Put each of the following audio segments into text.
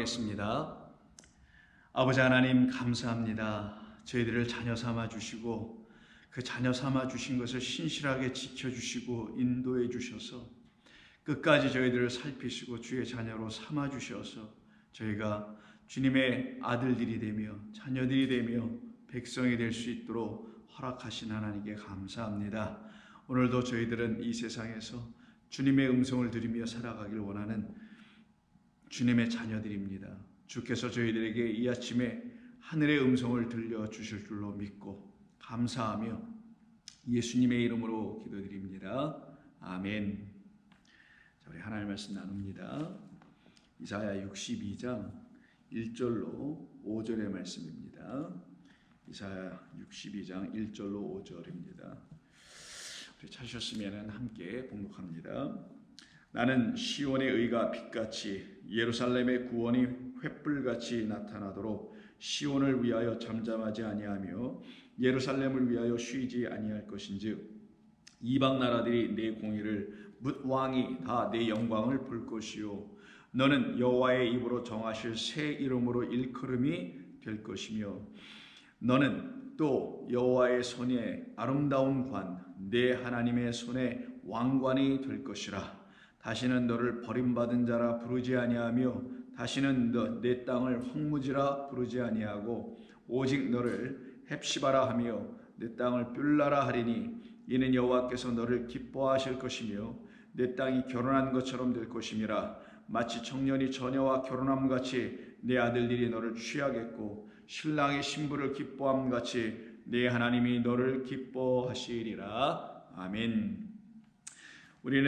기도하겠습니다. 아버지 하나님 감사합니다. 저희들을 자녀 삼아 주시고 그 자녀 삼아 주신 것을 신실하게 지켜주시고 인도해 주셔서 끝까지 저희들을 살피시고 주의 자녀로 삼아 주셔서 저희가 주님의 아들들이 되며 자녀들이 되며 백성이 될 수 있도록 허락하신 하나님께 감사합니다. 오늘도 저희들은 이 세상에서 주님의 음성을 들으며 살아가길 원하는 주님의 자녀들입니다. 주께서 저희들에게 이 아침에 하늘의 음성을 들려주실 줄로 믿고 감사하며 예수님의 이름으로 기도드립니다. 아멘. 자, 우리 하나님의 말씀 나눕니다. 이사야 62장 1절로 5절의 말씀입니다. 이사야 62장 1절로 5절입니다. 우리 찾으셨으면 함께 봉독합니다. 나는 시온의 의가 빛같이 예루살렘의 구원이 횃불같이 나타나도록 시온을 위하여 잠잠하지 아니하며 예루살렘을 위하여 쉬지 아니할 것인즉 이방 나라들이 내 공의를 뭇 왕이 다 내 영광을 볼 것이요 너는 여호와의 입으로 정하실 새 이름으로 일컬음이 될 것이며 너는 또 여호와의 손에 아름다운 관 내 하나님의 손에 왕관이 될 것이라. 다시는 너를 버림받은 자라 부르지 아니하며 다시는 내 땅을 황무지라 부르지 아니하고 오직 너를 헵시바라 하며 내 땅을 뷸라라 하리니 이는 여호와께서 너를 기뻐하실 것이며 내 땅이 결혼한 것처럼 될 것임이라. 마치 청년이 처녀와 결혼함같이 내 아들들이 너를 취하겠고 신랑이 신부를 기뻐함같이 내 하나님이 너를 기뻐하시리라. 아멘. 우리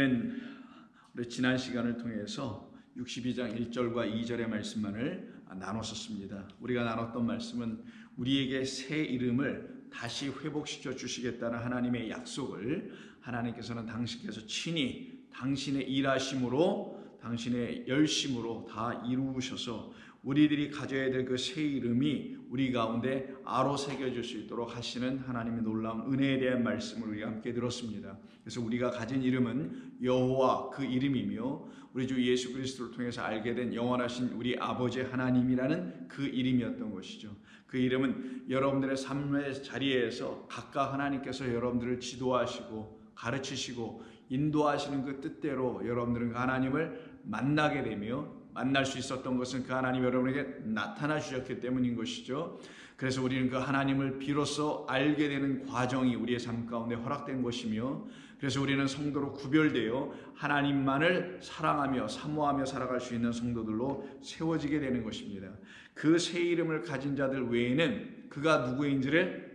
지난 시간을 통해서 62장 1절과 2절의 말씀만을 나눴었습니다. 우리가 나눴던 말씀은 우리에게 새 이름을 다시 회복시켜 주시겠다는 하나님의 약속을 하나님께서는 당신께서 친히 당신의 일하심으로 당신의 열심으로 다 이루셔서 우리들이 가져야 될 그 새 이름이 우리 가운데 아로 새겨질 수 있도록 하시는 하나님의 놀라운 은혜에 대한 말씀을 우리가 함께 들었습니다. 그래서 우리가 가진 이름은 여호와 그 이름이며 우리 주 예수 그리스도를 통해서 알게 된 영원하신 우리 아버지 하나님이라는 그 이름이었던 것이죠. 그 이름은 여러분들의 삶의 자리에서 각각 하나님께서 여러분들을 지도하시고 가르치시고 인도하시는 그 뜻대로 여러분들은 그 하나님을 만나게 되며 만날 수 있었던 것은 그 하나님 여러분에게 나타나 주셨기 때문인 것이죠. 그래서 우리는 그 하나님을 비로소 알게 되는 과정이 우리의 삶 가운데 허락된 것이며 그래서 우리는 성도로 구별되어 하나님만을 사랑하며 사모하며 살아갈 수 있는 성도들로 세워지게 되는 것입니다. 그 새 이름을 가진 자들 외에는 그가 누구인지를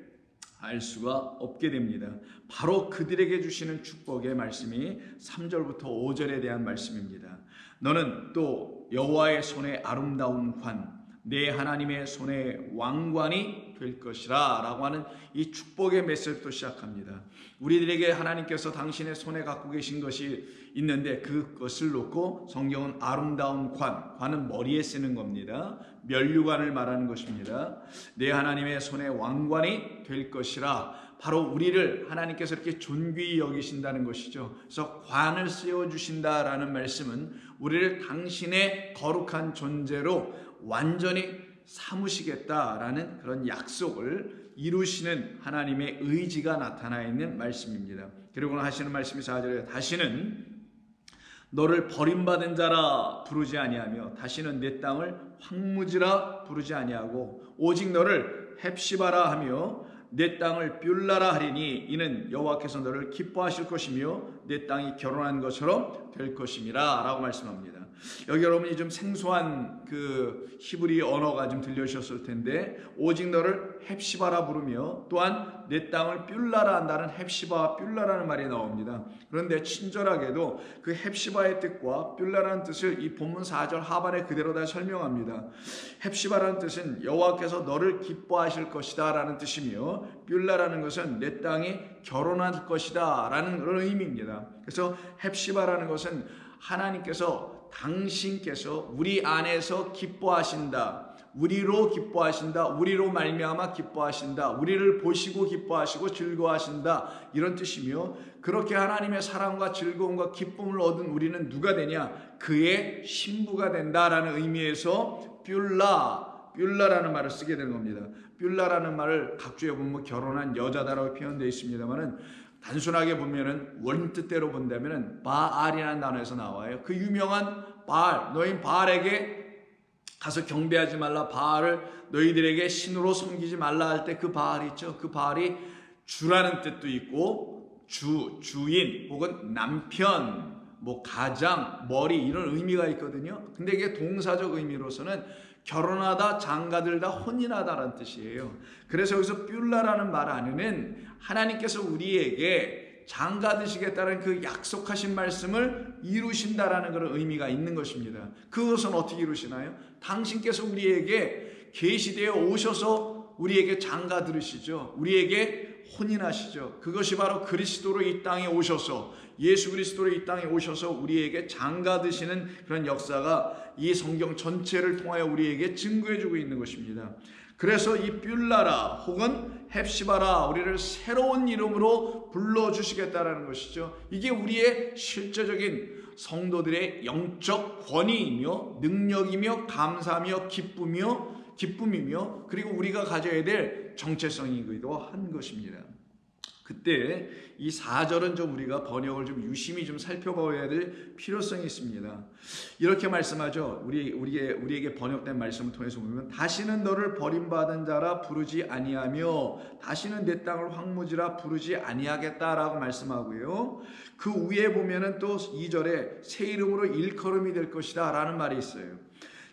알 수가 없게 됩니다. 바로 그들에게 주시는 축복의 말씀이 3절부터 5절에 대한 말씀입니다. 너는 또 여호와의 손에 아름다운 관, 내 하나님의 손에 왕관이 될 것이라 라고 하는 이 축복의 메시지부터 시작합니다. 우리들에게 하나님께서 당신의 손에 갖고 계신 것이 있는데 그것을 놓고 성경은 아름다운 관은 머리에 쓰는 겁니다. 면류관을 말하는 것입니다. 내 하나님의 손에 왕관이 될 것이라. 바로 우리를 하나님께서 이렇게 존귀히 여기신다는 것이죠. 그래서 관을 씌워주신다라는 말씀은 우리를 당신의 거룩한 존재로 완전히 삼으시겠다라는 그런 약속을 이루시는 하나님의 의지가 나타나 있는 말씀입니다. 그리고 하시는 말씀이 4절에 다시는 너를 버림받은 자라 부르지 아니하며 다시는 내 땅을 황무지라 부르지 아니하고 오직 너를 헵시바라 하며 내 땅을 뷸라라 하리니 이는 여호와께서 너를 기뻐하실 것이며 내 땅이 결혼한 것처럼 될 것임이라 라고 말씀합니다. 여기 여러분이 좀 생소한 그 히브리 언어가 좀 들려주셨을 텐데 오직 너를 헵시바라 부르며 또한 내 땅을 뷸라라 한다는 헵시바와 뷸라라는 말이 나옵니다. 그런데 친절하게도 그 헵시바의 뜻과 뷸라라는 뜻을 이 본문 4절 하반에 그대로 다 설명합니다. 헵시바라는 뜻은 여호와께서 너를 기뻐하실 것이다 라는 뜻이며 뷸라라는 것은 내 땅이 결혼할 것이다 라는 그런 의미입니다. 그래서 헵시바라는 것은 하나님께서 당신께서 우리 안에서 기뻐하신다. 우리로 기뻐하신다. 우리로 말미암아 기뻐하신다. 우리를 보시고 기뻐하시고 즐거워하신다. 이런 뜻이며 그렇게 하나님의 사랑과 즐거움과 기쁨을 얻은 우리는 누가 되냐? 그의 신부가 된다라는 의미에서 뷸라라는 말을 쓰게 되는 겁니다. 뷸라라는 말을 각주에 보면 결혼한 여자다라고 표현되어 있습니다만은 단순하게 보면은 원뜻대로 본다면은 바알이라는 단어에서 나와요. 그 유명한 바알, 너희 바알에게 가서 경배하지 말라, 바알을 너희들에게 신으로 섬기지 말라 할 때 그 바알이 있죠. 그 바알이 주라는 뜻도 있고 주인 혹은 남편, 뭐 가장, 머리 이런 의미가 있거든요. 근데 이게 동사적 의미로서는 결혼하다, 장가들다, 혼인하다라는 뜻이에요. 그래서 여기서 뷸라라는 말 안에는 하나님께서 우리에게 장가드시겠다는 그 약속하신 말씀을 이루신다라는 그런 의미가 있는 것입니다. 그것은 어떻게 이루시나요? 당신께서 우리에게 계시되어 오셔서 우리에게 장가들으시죠. 우리에게 혼인하시죠. 그것이 바로 그리스도로 이 땅에 오셔서, 예수 그리스도로 이 땅에 오셔서 우리에게 장가드시는 그런 역사가 이 성경 전체를 통하여 우리에게 증거해주고 있는 것입니다. 그래서 이 뷸라라 혹은 헵시바라, 우리를 새로운 이름으로 불러주시겠다라는 것이죠. 이게 우리의 실제적인 성도들의 영적 권위이며 능력이며 감사며 기쁨이며 그리고 우리가 가져야 될 정체성이기도 한 것입니다. 그때 이 4절은 좀 우리가 번역을 좀 유심히 좀 살펴봐야 될 필요성이 있습니다. 이렇게 말씀하죠. 우리에게 번역된 말씀을 통해서 보면 다시는 너를 버림받은 자라 부르지 아니하며 다시는 내 땅을 황무지라 부르지 아니하겠다라고 말씀하고요. 그 위에 보면은 또 2절에 새 이름으로 일컬음이 될 것이다 라는 말이 있어요.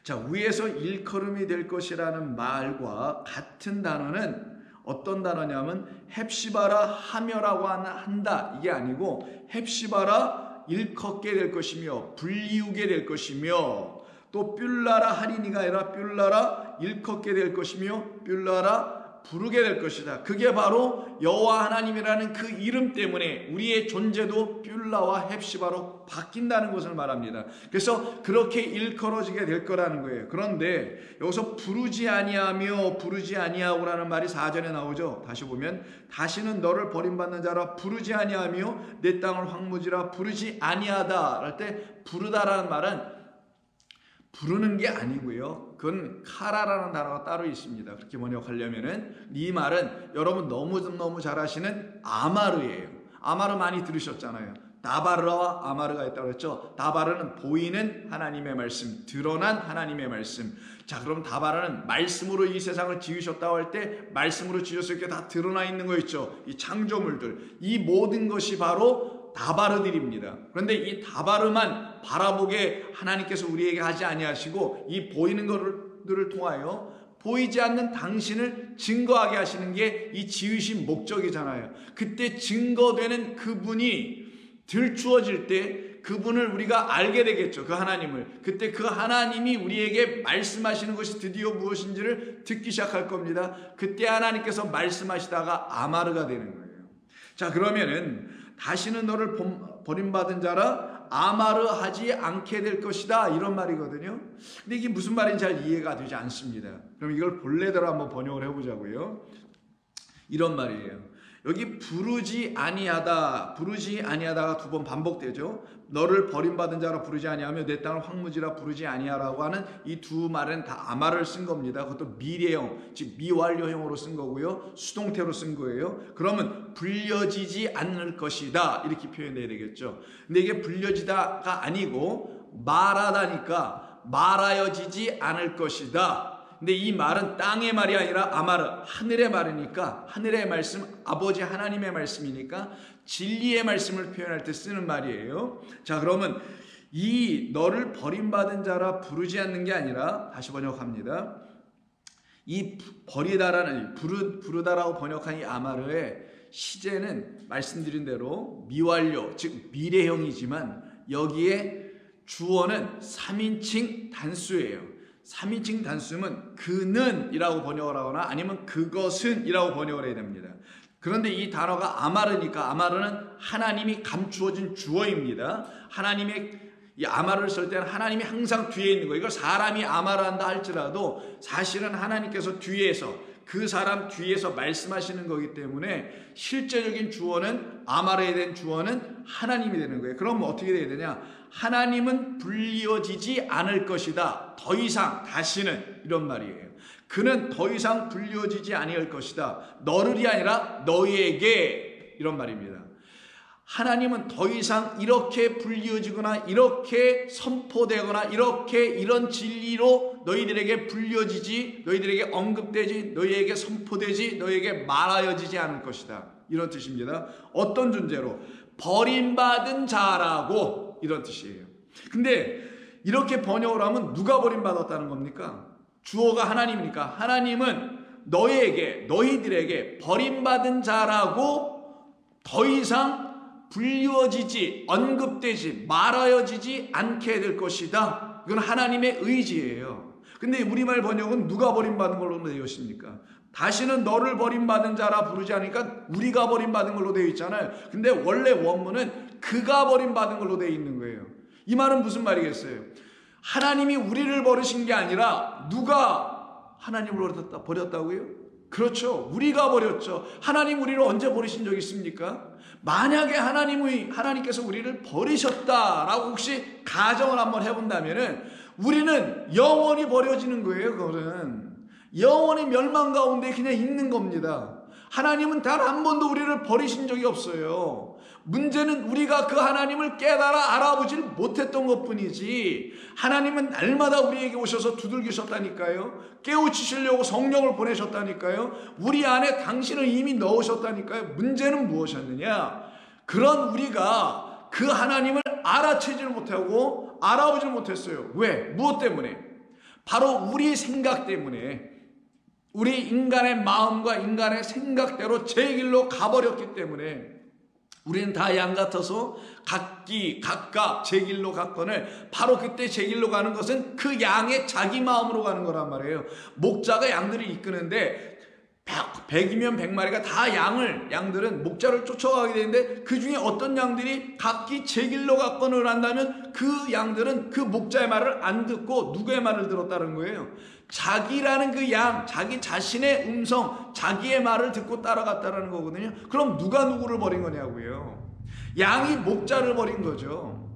자, 위에서 일컬음이 될 것이라는 말과 같은 단어는 어떤 단어냐면 헵시바라 하며라고 한다 이게 아니고 헵시바라 일컫게 될 것이며 불리우게 될 것이며 또 뷸라라 하리니가 아니라 뷸라라 일컫게 될 것이며 뷸라라 부르게 될 것이다. 그게 바로 여호와 하나님이라는 그 이름 때문에 우리의 존재도 뷸라와 헵시바로 바뀐다는 것을 말합니다. 그래서 그렇게 일컬어지게 될 거라는 거예요. 그런데 여기서 부르지 아니하고라는 말이 4절에 나오죠. 다시 보면 다시는 너를 버림받는 자라 부르지 아니하며 내 땅을 황무지라 부르지 아니하다 할 때 부르다라는 말은 부르는 게 아니고요. 그건 카라라는 단어가 따로 있습니다. 그렇게 번역하려면은 이 말은 여러분 너무 잘 아시는 아마르예요. 아마르 많이 들으셨잖아요. 다바르와 아마르가 있다고 했죠. 다바르는 보이는 하나님의 말씀, 드러난 하나님의 말씀. 자, 그럼 다바르는 말씀으로 이 세상을 지으셨다고 할 때 말씀으로 지으셨을 때 다 드러나 있는 거 있죠. 이 창조물들, 이 모든 것이 바로 다바르들입니다. 그런데 이 다바르만 바라보게 하나님께서 우리에게 하지 아니하시고 이 보이는 것들을 통하여 보이지 않는 당신을 증거하게 하시는 게 이 지으신 목적이잖아요. 그때 증거되는 그분이 들추어질 때 그분을 우리가 알게 되겠죠. 그 하나님을. 그때 그 하나님이 우리에게 말씀하시는 것이 드디어 무엇인지를 듣기 시작할 겁니다. 그때 하나님께서 말씀하시다가 아마르가 되는 거예요. 자, 그러면은 다시는 너를 버림받은 자라 아마르하지 않게 될 것이다 이런 말이거든요. 근데 이게 무슨 말인지 잘 이해가 되지 않습니다. 그럼 이걸 본래대로 한번 번역을 해보자고요. 이런 말이에요. 여기 부르지 아니하다가 두 번 반복되죠. 너를 버림받은 자라 부르지 아니하며 내 땅을 황무지라 부르지 아니하라고 하는 이 두 말은 다 아마를 쓴 겁니다. 그것도 미래형, 즉 미완료형으로 쓴 거고요. 수동태로 쓴 거예요. 그러면 불려지지 않을 것이다 이렇게 표현해야 되겠죠. 근데 이게 불려지다가 아니고 말하다니까 말하여지지 않을 것이다. 근데 이 말은 땅의 말이 아니라 아마르, 하늘의 말이니까 하늘의 말씀, 아버지 하나님의 말씀이니까 진리의 말씀을 표현할 때 쓰는 말이에요. 자, 그러면 이 너를 버림받은 자라 부르지 않는 게 아니라 다시 번역합니다. 이 부르다라고 번역한 이 아마르의 시제는 말씀드린 대로 미완료, 즉 미래형이지만 여기에 주어는 3인칭 단수예요. 3인칭 단수면 그는 이라고 번역을 하거나 아니면 그것은 이라고 번역을 해야 됩니다. 그런데 이 단어가 아마르니까 아마르는 하나님이 감추어진 주어입니다. 하나님의 이 아마르를 쓸 때는 하나님이 항상 뒤에 있는 거예요. 이걸 사람이 아마르한다 할지라도 사실은 하나님께서 뒤에서 그 사람 뒤에서 말씀하시는 거기 때문에 실제적인 주어는 아말에 대한 주어는 하나님이 되는 거예요. 그럼 어떻게 돼야 되냐? 하나님은 불리워지지 않을 것이다. 더 이상 다시는 이런 말이에요. 그는 더 이상 불리워지지 아니할 것이다. 너를이 아니라 너희에게 이런 말입니다. 하나님은 더 이상 이렇게 불리워지거나 이렇게 선포되거나 이렇게 이런 진리로 너희들에게 불려지지, 너희들에게 언급되지, 너희에게 선포되지, 너희에게 말하여지지 않을 것이다. 이런 뜻입니다. 어떤 존재로? 버림받은 자라고, 이런 뜻이에요. 근데 이렇게 번역을 하면 누가 버림받았다는 겁니까? 주어가 하나님이니까 하나님은 너희들에게 버림받은 자라고 더 이상 불리워지지, 언급되지, 말하여지지 않게 될 것이다. 이건 하나님의 의지예요. 근데 우리말 번역은 누가 버림받은 걸로 되어 있습니까? 다시는 너를 버림받은 자라 부르지 않으니까 우리가 버림받은 걸로 되어 있잖아요. 근데 원래 원문은 그가 버림받은 걸로 되어 있는 거예요. 이 말은 무슨 말이겠어요? 하나님이 우리를 버리신 게 아니라 누가 하나님을 버렸다고요? 그렇죠. 우리가 버렸죠. 하나님 우리를 언제 버리신 적 있습니까? 만약에 하나님께서 우리를 버리셨다라고 혹시 가정을 한번 해본다면은 우리는 영원히 버려지는 거예요. 그거는 영원히 멸망 가운데 그냥 있는 겁니다. 하나님은 단 한 번도 우리를 버리신 적이 없어요. 문제는 우리가 그 하나님을 깨달아 알아보질 못했던 것뿐이지, 하나님은 날마다 우리에게 오셔서 두들기셨다니까요. 깨우치시려고 성령을 보내셨다니까요. 우리 안에 당신을 이미 넣으셨다니까요. 문제는 무엇이었느냐? 그런 우리가 그 하나님을 알아채질 못하고 알아보질 못했어요. 왜? 무엇 때문에? 바로 우리 생각 때문에, 우리 인간의 마음과 인간의 생각대로 제 길로 가버렸기 때문에 우리는 다 양 같아서 각각 제 길로 갔거늘 바로 그때 제 길로 가는 것은 그 양의 자기 마음으로 가는 거란 말이에요. 목자가 양들을 이끄는데 100이면 100마리가 다 양들은 목자를 쫓아가게 되는데 그 중에 어떤 양들이 각기 제 길로 갔거늘 한다면 그 양들은 그 목자의 말을 안 듣고 누구의 말을 들었다는 거예요. 자기라는 그 양, 자기 자신의 음성, 자기의 말을 듣고 따라갔다는 거거든요. 그럼 누가 누구를 버린 거냐고요. 양이 목자를 버린 거죠.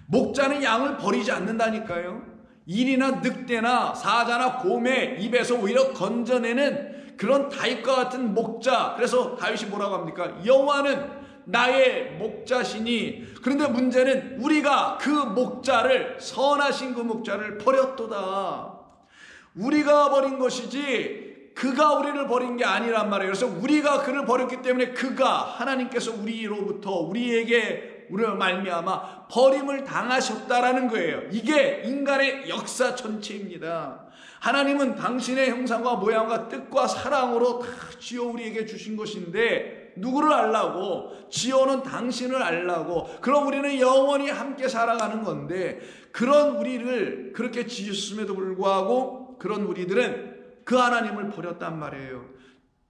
목자는 양을 버리지 않는다니까요. 일이나 늑대나 사자나 곰의 입에서 오히려 건져내는 그런 다윗과 같은 목자. 그래서 다윗이 뭐라고 합니까? 여호와는 나의 목자시니. 그런데 문제는 우리가 그 목자를, 선하신 그 목자를 버렸도다. 우리가 버린 것이지 그가 우리를 버린 게 아니란 말이에요. 그래서 우리가 그를 버렸기 때문에 그가, 하나님께서 우리로부터 우리를 말미암아 버림을 당하셨다라는 거예요. 이게 인간의 역사 전체입니다. 하나님은 당신의 형상과 모양과 뜻과 사랑으로 다 지어 우리에게 주신 것인데 누구를 알라고? 지어는 당신을 알라고. 그럼 우리는 영원히 함께 살아가는 건데, 그런 우리를 그렇게 지으셨음에도 불구하고 그런 우리들은 그 하나님을 버렸단 말이에요.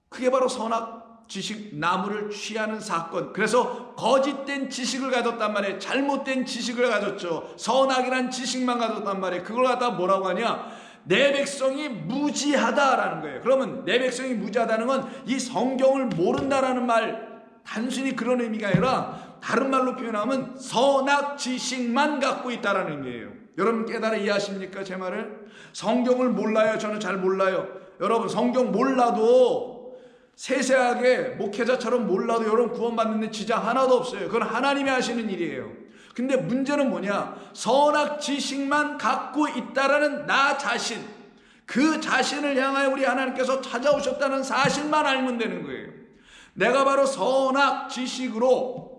그게 바로 선악 지식 나무를 취하는 사건. 그래서 거짓된 지식을 가졌단 말이에요. 잘못된 지식을 가졌죠. 선악이란 지식만 가졌단 말이에요. 그걸 갖다 뭐라고 하냐? 내 백성이 무지하다라는 거예요. 그러면 내 백성이 무지하다는 건 이 성경을 모른다라는 말, 단순히 그런 의미가 아니라 다른 말로 표현하면 선악 지식만 갖고 있다라는 의미예요. 여러분 깨달아 이해하십니까? 제 말을? 성경을 몰라요? 저는 잘 몰라요. 여러분 성경 몰라도, 세세하게 목회자처럼 몰라도 여러분 구원받는 데 지장 하나도 없어요. 그건 하나님이 하시는 일이에요. 근데 문제는 뭐냐? 선악 지식만 갖고 있다라는 나 자신, 그 자신을 향하여 우리 하나님께서 찾아오셨다는 사실만 알면 되는 거예요. 내가 바로 선악 지식으로,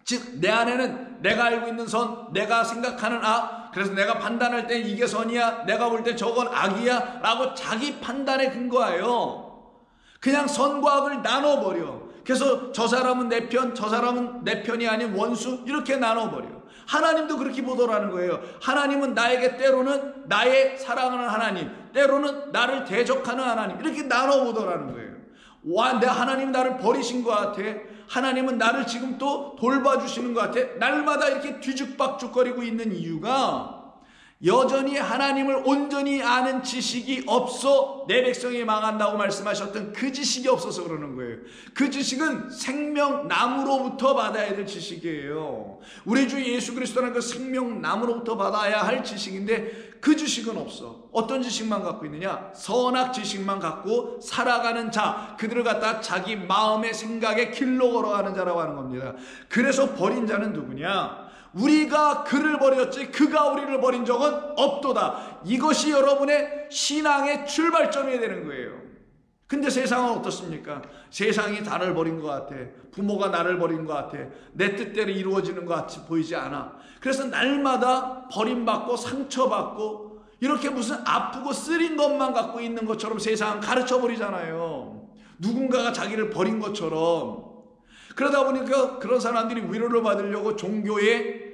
즉 내 안에는 내가 알고 있는 선, 내가 생각하는 악, 그래서 내가 판단할 때 이게 선이야, 내가 볼 때 저건 악이야 라고 자기 판단에 근거하여 그냥 선과 악을 나눠버려. 그래서 저 사람은 내 편, 저 사람은 내 편이 아닌 원수, 이렇게 나눠버려. 하나님도 그렇게 보더라는 거예요. 하나님은 나에게 때로는 나의 사랑하는 하나님, 때로는 나를 대적하는 하나님, 이렇게 나눠보더라는 거예요. 와, 내 하나님 나를 버리신 것 같아. 하나님은 나를 지금 또 돌봐주시는 것 같아. 날마다 이렇게 뒤죽박죽거리고 있는 이유가 여전히 하나님을 온전히 아는 지식이 없어 내 백성이 망한다고 말씀하셨던 그 지식이 없어서 그러는 거예요. 그 지식은 생명나무로부터 받아야 될 지식이에요. 우리 주 예수 그리스도는 그 생명나무로부터 받아야 할 지식인데 그 지식은 없어. 어떤 지식만 갖고 있느냐? 선악 지식만 갖고 살아가는 자, 그들을 갖다 자기 마음의 생각의 길로 걸어가는 자라고 하는 겁니다. 그래서 버린 자는 누구냐? 우리가 그를 버렸지 그가 우리를 버린 적은 없도다. 이것이 여러분의 신앙의 출발점이 되는 거예요. 근데 세상은 어떻습니까? 세상이 나를 버린 것 같아. 부모가 나를 버린 것 같아. 내 뜻대로 이루어지는 것 같이 보이지 않아. 그래서 날마다 버림받고 상처받고 이렇게 무슨 아프고 쓰린 것만 갖고 있는 것처럼 세상은 가르쳐버리잖아요. 누군가가 자기를 버린 것처럼. 그러다 보니까 그런 사람들이 위로를 받으려고 종교에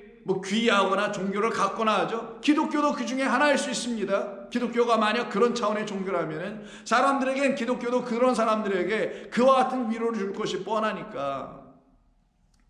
귀의하거나 종교를 갖거나 하죠. 기독교도 그 중에 하나일 수 있습니다. 기독교가 만약 그런 차원의 종교라면 사람들에겐 기독교도 그런 사람들에게 그와 같은 위로를 줄 것이 뻔하니까.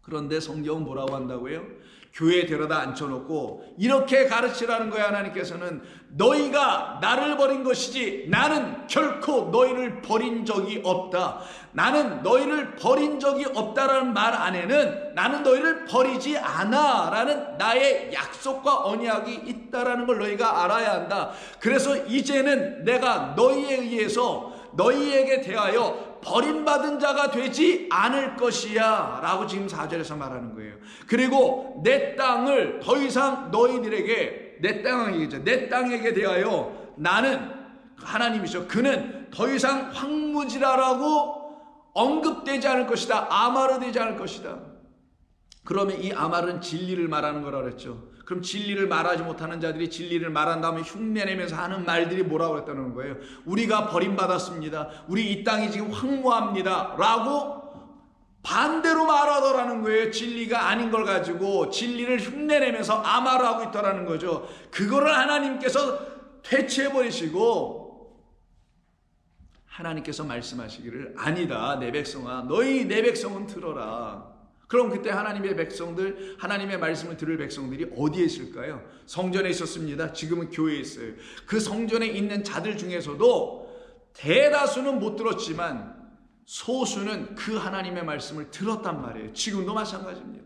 그런데 성경은 뭐라고 한다고요? 교회에 데려다 앉혀놓고 이렇게 가르치라는 거야. 하나님께서는 너희가 나를 버린 것이지 나는 결코 너희를 버린 적이 없다. 나는 너희를 버린 적이 없다라는 말 안에는 나는 너희를 버리지 않아 라는 나의 약속과 언약이 있다라는 걸 너희가 알아야 한다. 그래서 이제는 내가 너희에 의해서 너희에게 대하여 버림받은 자가 되지 않을 것이야 라고 지금 4절에서 말하는 거예요. 그리고 내 땅을 더 이상 너희들에게 내 땅에게 대하여 나는 하나님이죠. 그는 더 이상 황무지라라고 언급되지 않을 것이다. 아마르 되지 않을 것이다. 그러면 이 아말은 진리를 말하는 거라 그랬죠. 그럼 진리를 말하지 못하는 자들이 진리를 말한 다음에 흉내내면서 하는 말들이 뭐라고 했다는 거예요? 우리가 버림받았습니다. 우리 이 땅이 지금 황무합니다 라고 반대로 말하더라는 거예요. 진리가 아닌 걸 가지고 진리를 흉내내면서 아말을 하고 있더라는 거죠. 그거를 하나님께서 퇴치해버리시고 하나님께서 말씀하시기를 아니다. 내 백성아, 너희 내 백성은 들어라. 그럼 그때 하나님의 백성들, 하나님의 말씀을 들을 백성들이 어디에 있을까요? 성전에 있었습니다. 지금은 교회에 있어요. 그 성전에 있는 자들 중에서도 대다수는 못 들었지만 소수는 그 하나님의 말씀을 들었단 말이에요. 지금도 마찬가지입니다.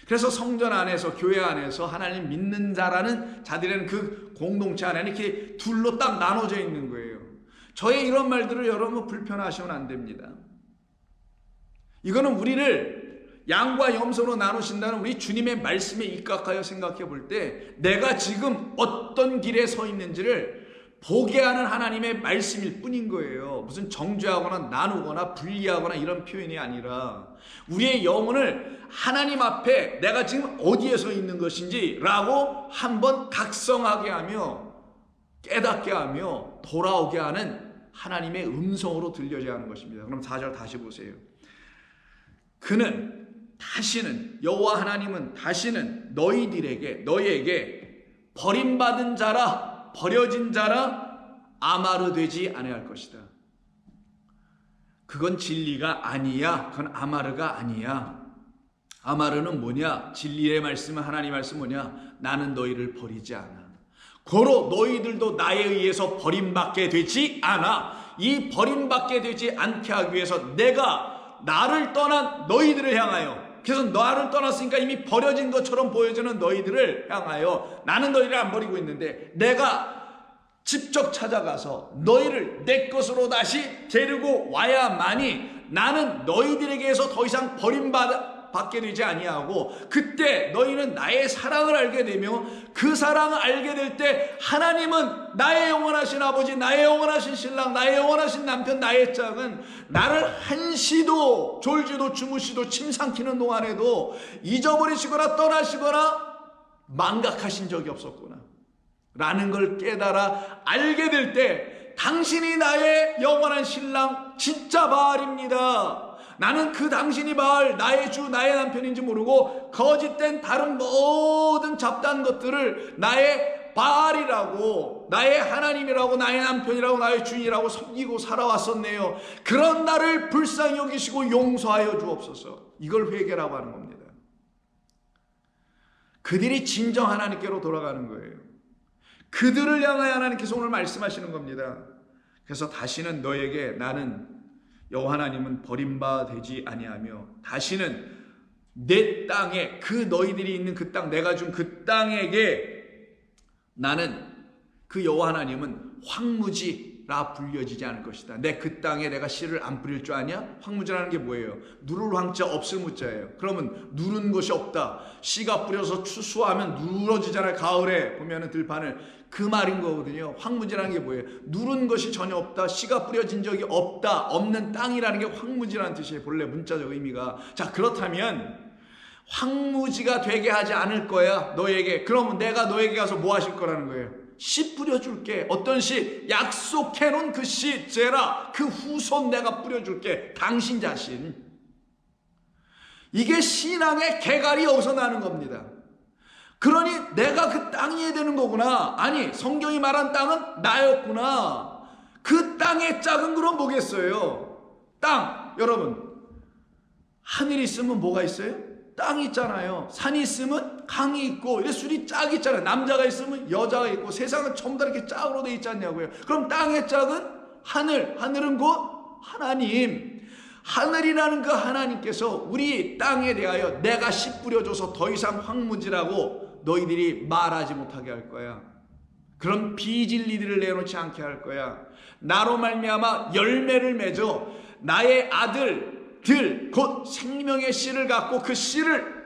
그래서 성전 안에서, 교회 안에서 하나님 믿는 자라는 자들에는 그 공동체 안에는 이렇게 둘로 딱 나눠져 있는 거예요. 저의 이런 말들을 여러분 불편하시면 안 됩니다. 이거는 우리를 양과 염소로 나누신다는 우리 주님의 말씀에 입각하여 생각해 볼 때 내가 지금 어떤 길에 서 있는지를 보게 하는 하나님의 말씀일 뿐인 거예요. 무슨 정죄하거나 나누거나 분리하거나 이런 표현이 아니라 우리의 영혼을 하나님 앞에 내가 지금 어디에 서 있는 것인지 라고 한번 각성하게 하며 깨닫게 하며 돌아오게 하는 하나님의 음성으로 들려져야 하는 것입니다. 그럼 4절 다시 보세요. 그는 다시는 여호와 하나님은 다시는 너희에게 버림받은 자라 버려진 자라 아마르 되지 아니할 것이다. 그건 진리가 아니야. 그건 아마르가 아니야. 아마르는 뭐냐? 진리의 말씀은 하나님 말씀 뭐냐? 나는 너희를 버리지 않아. 고로 너희들도 나에 의해서 버림받게 되지 않아. 이 버림받게 되지 않게 하기 위해서 내가 나를 떠난 너희들을 향하여, 그래서 나를 떠났으니까 이미 버려진 것처럼 보여지는 너희들을 향하여 나는 너희를 안 버리고 있는데 내가 직접 찾아가서 너희를 내 것으로 다시 데리고 와야만이 나는 너희들에게서 더 이상 버림받게 되지 아니하고 그때 너희는 나의 사랑을 알게 되며 그 사랑을 알게 될 때 하나님은 나의 영원하신 아버지, 나의 영원하신 신랑, 나의 영원하신 남편, 나의 짝은 나를 한시도 졸지도 주무시도 침 삼키는 동안에도 잊어버리시거나 떠나시거나 망각하신 적이 없었구나 라는 걸 깨달아 알게 될 때 당신이 나의 영원한 신랑 진짜 바알입니다. 나는 그 당신이 바알, 나의 주, 나의 남편인지 모르고 거짓된 다른 모든 잡다한 것들을 나의 바알이라고, 나의 하나님이라고, 나의 남편이라고, 나의 주인이라고 섬기고 살아왔었네요. 그런 나를 불쌍히 여기시고 용서하여 주옵소서. 이걸 회개라고 하는 겁니다. 그들이 진정 하나님께로 돌아가는 거예요. 그들을 향하여 하나님께서 오늘 말씀하시는 겁니다. 그래서 다시는 너에게 나는 여호와 하나님은 버림받지 아니하며 다시는 내 땅에 그 너희들이 있는 그 땅 내가 준 그 땅에게 나는 그 여호와 하나님은 황무지라 불려지지 않을 것이다. 내 그 땅에 내가 씨를 안 뿌릴 줄 아냐? 황무지라는 게 뭐예요? 누를 황자 없을 무자예요. 그러면 누른 것이 없다. 씨가 뿌려서 추수하면 누러지잖아요. 가을에 보면은 들판을 그 말인 거거든요. 황무지라는 게 뭐예요? 누른 것이 전혀 없다. 씨가 뿌려진 적이 없다. 없는 땅이라는 게 황무지라는 뜻이에요. 본래 문자적 의미가. 자, 그렇다면 황무지가 되게 하지 않을 거야 너에게. 그러면 내가 너에게 가서 뭐 하실 거라는 거예요? 씨 뿌려줄게. 어떤 씨? 약속해놓은 그 씨 제라 그 후손 내가 뿌려줄게. 당신 자신. 이게 신앙의 개갈이 여기서 나는 겁니다. 그러니 내가 그 땅이어야 되는 거구나. 아니 성경이 말한 땅은 나였구나. 그 땅의 짝은 그럼 뭐겠어요? 땅. 여러분 하늘이 있으면 뭐가 있어요? 땅이 있잖아요. 산이 있으면 강이 있고 이래 술이 짝이 있잖아요. 남자가 있으면 여자가 있고 세상은 전부 다 이렇게 짝으로 돼 있지 않냐고요. 그럼 땅의 짝은 하늘. 하늘은 곧 하나님. 하늘이라는 그 하나님께서 우리 땅에 대하여 내가 씨 뿌려줘서 더 이상 황무지라고 너희들이 말하지 못하게 할 거야. 그런 비진리들을 내놓지 않게 할 거야. 나로 말미암아 열매를 맺어 나의 아들들 곧 생명의 씨를 갖고 그 씨를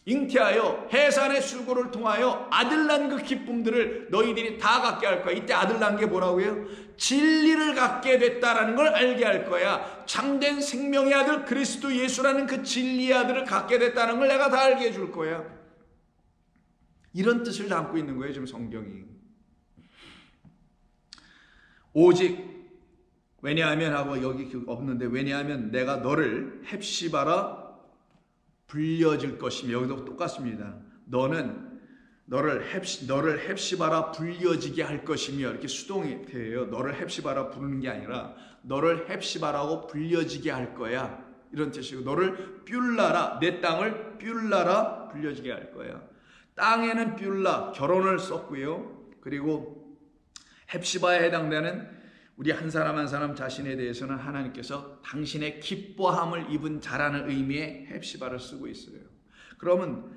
잉태하여 해산의 수고를 통하여 아들 난 그 기쁨들을 너희들이 다 갖게 할 거야. 이때 아들 난 게 뭐라고요? 진리를 갖게 됐다라는 걸 알게 할 거야. 참된 생명의 아들 그리스도 예수라는 그 진리의 아들을 갖게 됐다는 걸 내가 다 알게 해줄 거야. 이런 뜻을 담고 있는 거예요 지금 성경이. 오직 왜냐하면 하고 여기 없는데 왜냐하면 내가 너를 헵시바라 불려질 것이며 여기도 똑같습니다. 너를 헵시바라 불려지게 할 것이며 이렇게 수동이 돼요. 너를 헵시바라 부르는 게 아니라 너를 헵시바라고 불려지게 할 거야. 이런 뜻이고 너를 뷸라라 내 땅을 뷸라라 불려지게 할 거야. 땅에는 뷸라 결혼을 썼고요. 그리고 헵시바에 해당되는 우리 한 사람 한 사람 자신에 대해서는 하나님께서 당신의 기뻐함을 입은 자라는 의미의 헵시바를 쓰고 있어요. 그러면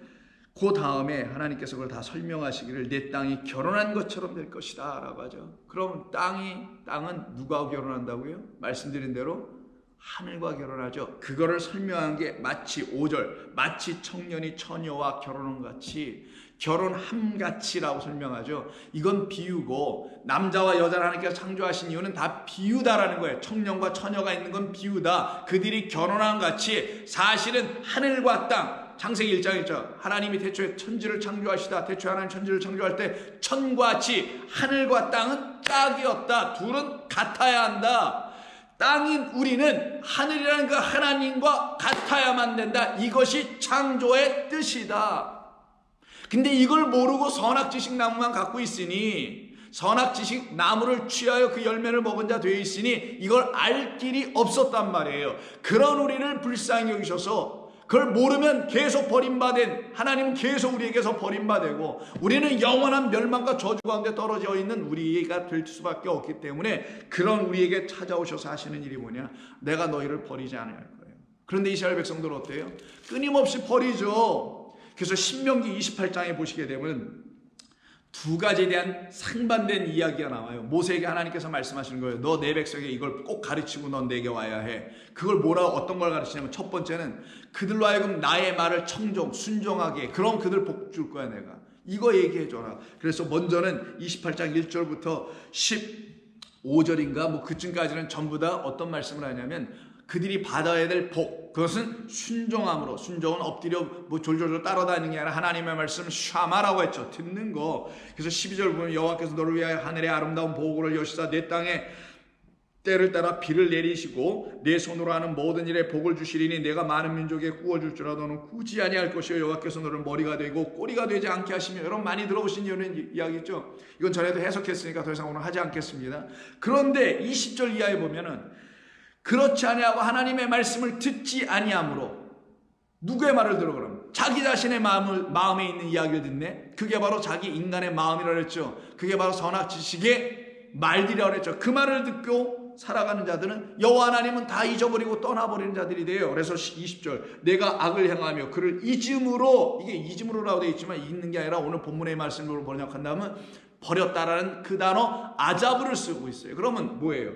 그 다음에 하나님께서 그걸 다 설명하시기를 내 땅이 결혼한 것처럼 될 것이다 라고 하죠. 그럼 땅은 누가 결혼한다고요? 말씀드린 대로 하늘과 결혼하죠. 그거를 설명한 게 마치 5절 마치 청년이 처녀와 결혼한 같이 결혼함같이라고 설명하죠. 이건 비유고 남자와 여자를 하나님께서 창조하신 이유는 다 비유다라는 거예요. 청년과 처녀가 있는 건 비유다. 그들이 결혼한 같이 사실은 하늘과 땅 창세기 1장 1절 하나님이 태초에 천지를 창조하시다. 태초에 하나님 천지를 창조할 때 천과 지 하늘과 땅은 짝이었다. 둘은 같아야 한다. 땅인 우리는 하늘이라는 그 하나님과 같아야만 된다. 이것이 창조의 뜻이다. 근데 이걸 모르고 선악지식 나무만 갖고 있으니 선악지식 나무를 취하여 그 열매를 먹은 자 되어 있으니 이걸 알 길이 없었단 말이에요. 그런 우리를 불쌍히 여기셔서 그걸 모르면 계속 버림받은 하나님은 계속 우리에게서 버림받고 우리는 영원한 멸망과 저주 가운데 떨어져 있는 우리가 될 수밖에 없기 때문에 그런 우리에게 찾아오셔서 하시는 일이 뭐냐? 내가 너희를 버리지 않을 거예요. 그런데 이스라엘 백성들은 어때요? 끊임없이 버리죠. 그래서 신명기 28장에 보시게 되면 두 가지에 대한 상반된 이야기가 나와요. 모세에게 하나님께서 말씀하시는 거예요. 너 내 백성에게 이걸 꼭 가르치고 넌 내게 와야 해. 그걸 어떤 걸 가르치냐면 첫 번째는 그들로 하여금 나의 말을 순종하게 그럼 그들 복 줄 거야 내가. 이거 얘기해 줘라. 그래서 먼저는 28장 1절부터 15절인가 뭐 그쯤까지는 전부 다 어떤 말씀을 하냐면 그들이 받아야 될 복 그것은 순종함으로 순종은 엎드려 뭐 졸졸졸 따라다니는 게 아니라 하나님의 말씀 샤마라고 했죠. 듣는 거. 그래서 12절 보면 여호와께서 너를 위하여 하늘의 아름다운 보고를 여시사 내 땅에 때를 따라 비를 내리시고 내 손으로 하는 모든 일에 복을 주시리니 내가 많은 민족에 구워줄 줄 알아 너는 꾸지 아니할 것이요 여호와께서 너를 머리가 되고 꼬리가 되지 않게 하시며 여러분 많이 들어보신 이런 이야기죠. 이건 전에도 해석했으니까 더 이상 오늘 하지 않겠습니다. 그런데 20절 이하에 보면은 그렇지 아니하고 하나님의 말씀을 듣지 아니하므로 누구의 말을 들어 그럼? 자기 자신의 마음에 있는 이야기를 듣네. 그게 바로 자기 인간의 마음이라고 그랬죠. 그게 바로 선악지식의 말들이라고 그랬죠. 그 말을 듣고 살아가는 자들은 여호와 하나님은 다 잊어버리고 떠나버리는 자들이 돼요. 그래서 20절 내가 악을 행하며 그를 잊음으로, 이게 잊음으로라고 되어 있지만 잊는 게 아니라 오늘 본문의 말씀으로 번역한다면 버렸다라는 그 단어 아자브를 쓰고 있어요. 그러면 뭐예요?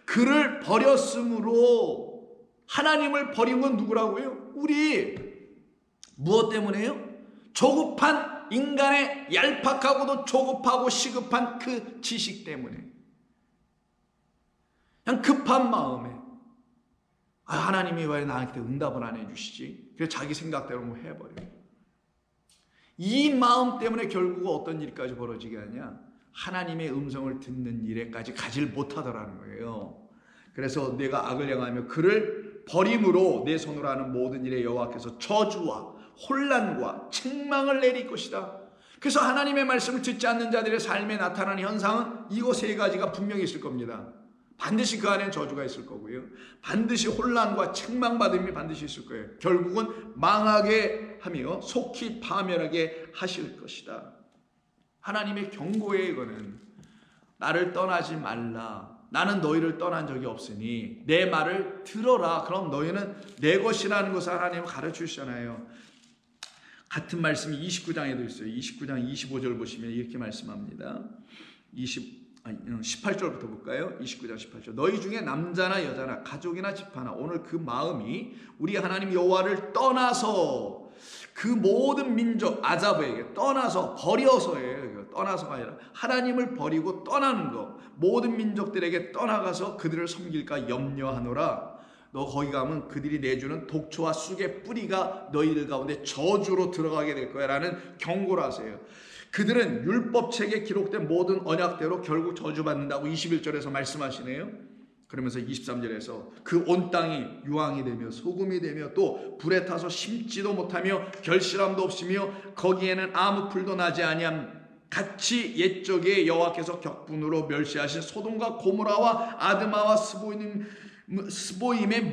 그를 버렸으므로, 하나님을 버린 건 누구라고요? 우리. 무엇 때문에요? 조급한 인간의 얄팍하고도 조급하고 시급한 그 지식 때문에, 그냥 급한 마음에 하나님이 왜 나한테 응답을 안 해주시지? 그래서 자기 생각대로 뭐 해버려요. 이 마음 때문에 결국 어떤 일까지 벌어지게 하냐? 하나님의 음성을 듣는 일에까지 가지를 못하더라는 거예요. 그래서 내가 악을 행하며 그를 버림으로 내 손으로 하는 모든 일에 여호와께서 저주와 혼란과 책망을 내릴 것이다. 그래서 하나님의 말씀을 듣지 않는 자들의 삶에 나타나는 현상은 이거 세 가지가 분명히 있을 겁니다. 반드시 그 안에 저주가 있을 거고요. 반드시 혼란과 책망받음이 반드시 있을 거예요. 결국은 망하게 하며 속히 파멸하게 하실 것이다. 하나님의 경고에 이거는 나를 떠나지 말라. 나는 너희를 떠난 적이 없으니 내 말을 들어라. 그럼 너희는 내 것이라는 것을 하나님은 가르치시잖아요. 같은 말씀이 29장에도 있어요. 29장 25절 보시면 이렇게 말씀합니다. 18절부터 볼까요? 29장 18절. 너희 중에 남자나 여자나 가족이나 집하나 오늘 그 마음이 우리 하나님 여호와를 떠나서 그 모든 민족 아자브에게 떠나서 버려서예요. 떠나서가 아니라 하나님을 버리고 떠나는 거. 모든 민족들에게 떠나가서 그들을 섬길까 염려하노라. 너 거기 가면 그들이 내주는 독초와 쑥의 뿌리가 너희들 가운데 저주로 들어가게 될 거야 라는 경고를 하세요. 그들은 율법책에 기록된 모든 언약대로 결국 저주받는다고 21절에서 말씀하시네요. 그러면서 23절에서 그 온 땅이 유황이 되며 소금이 되며 또 불에 타서 심지도 못하며 결실함도 없으며 거기에는 아무 풀도 나지 아니함 같이 옛적에 여호와께서 격분으로 멸시하신 소돔과 고모라와 아드마와 스보임의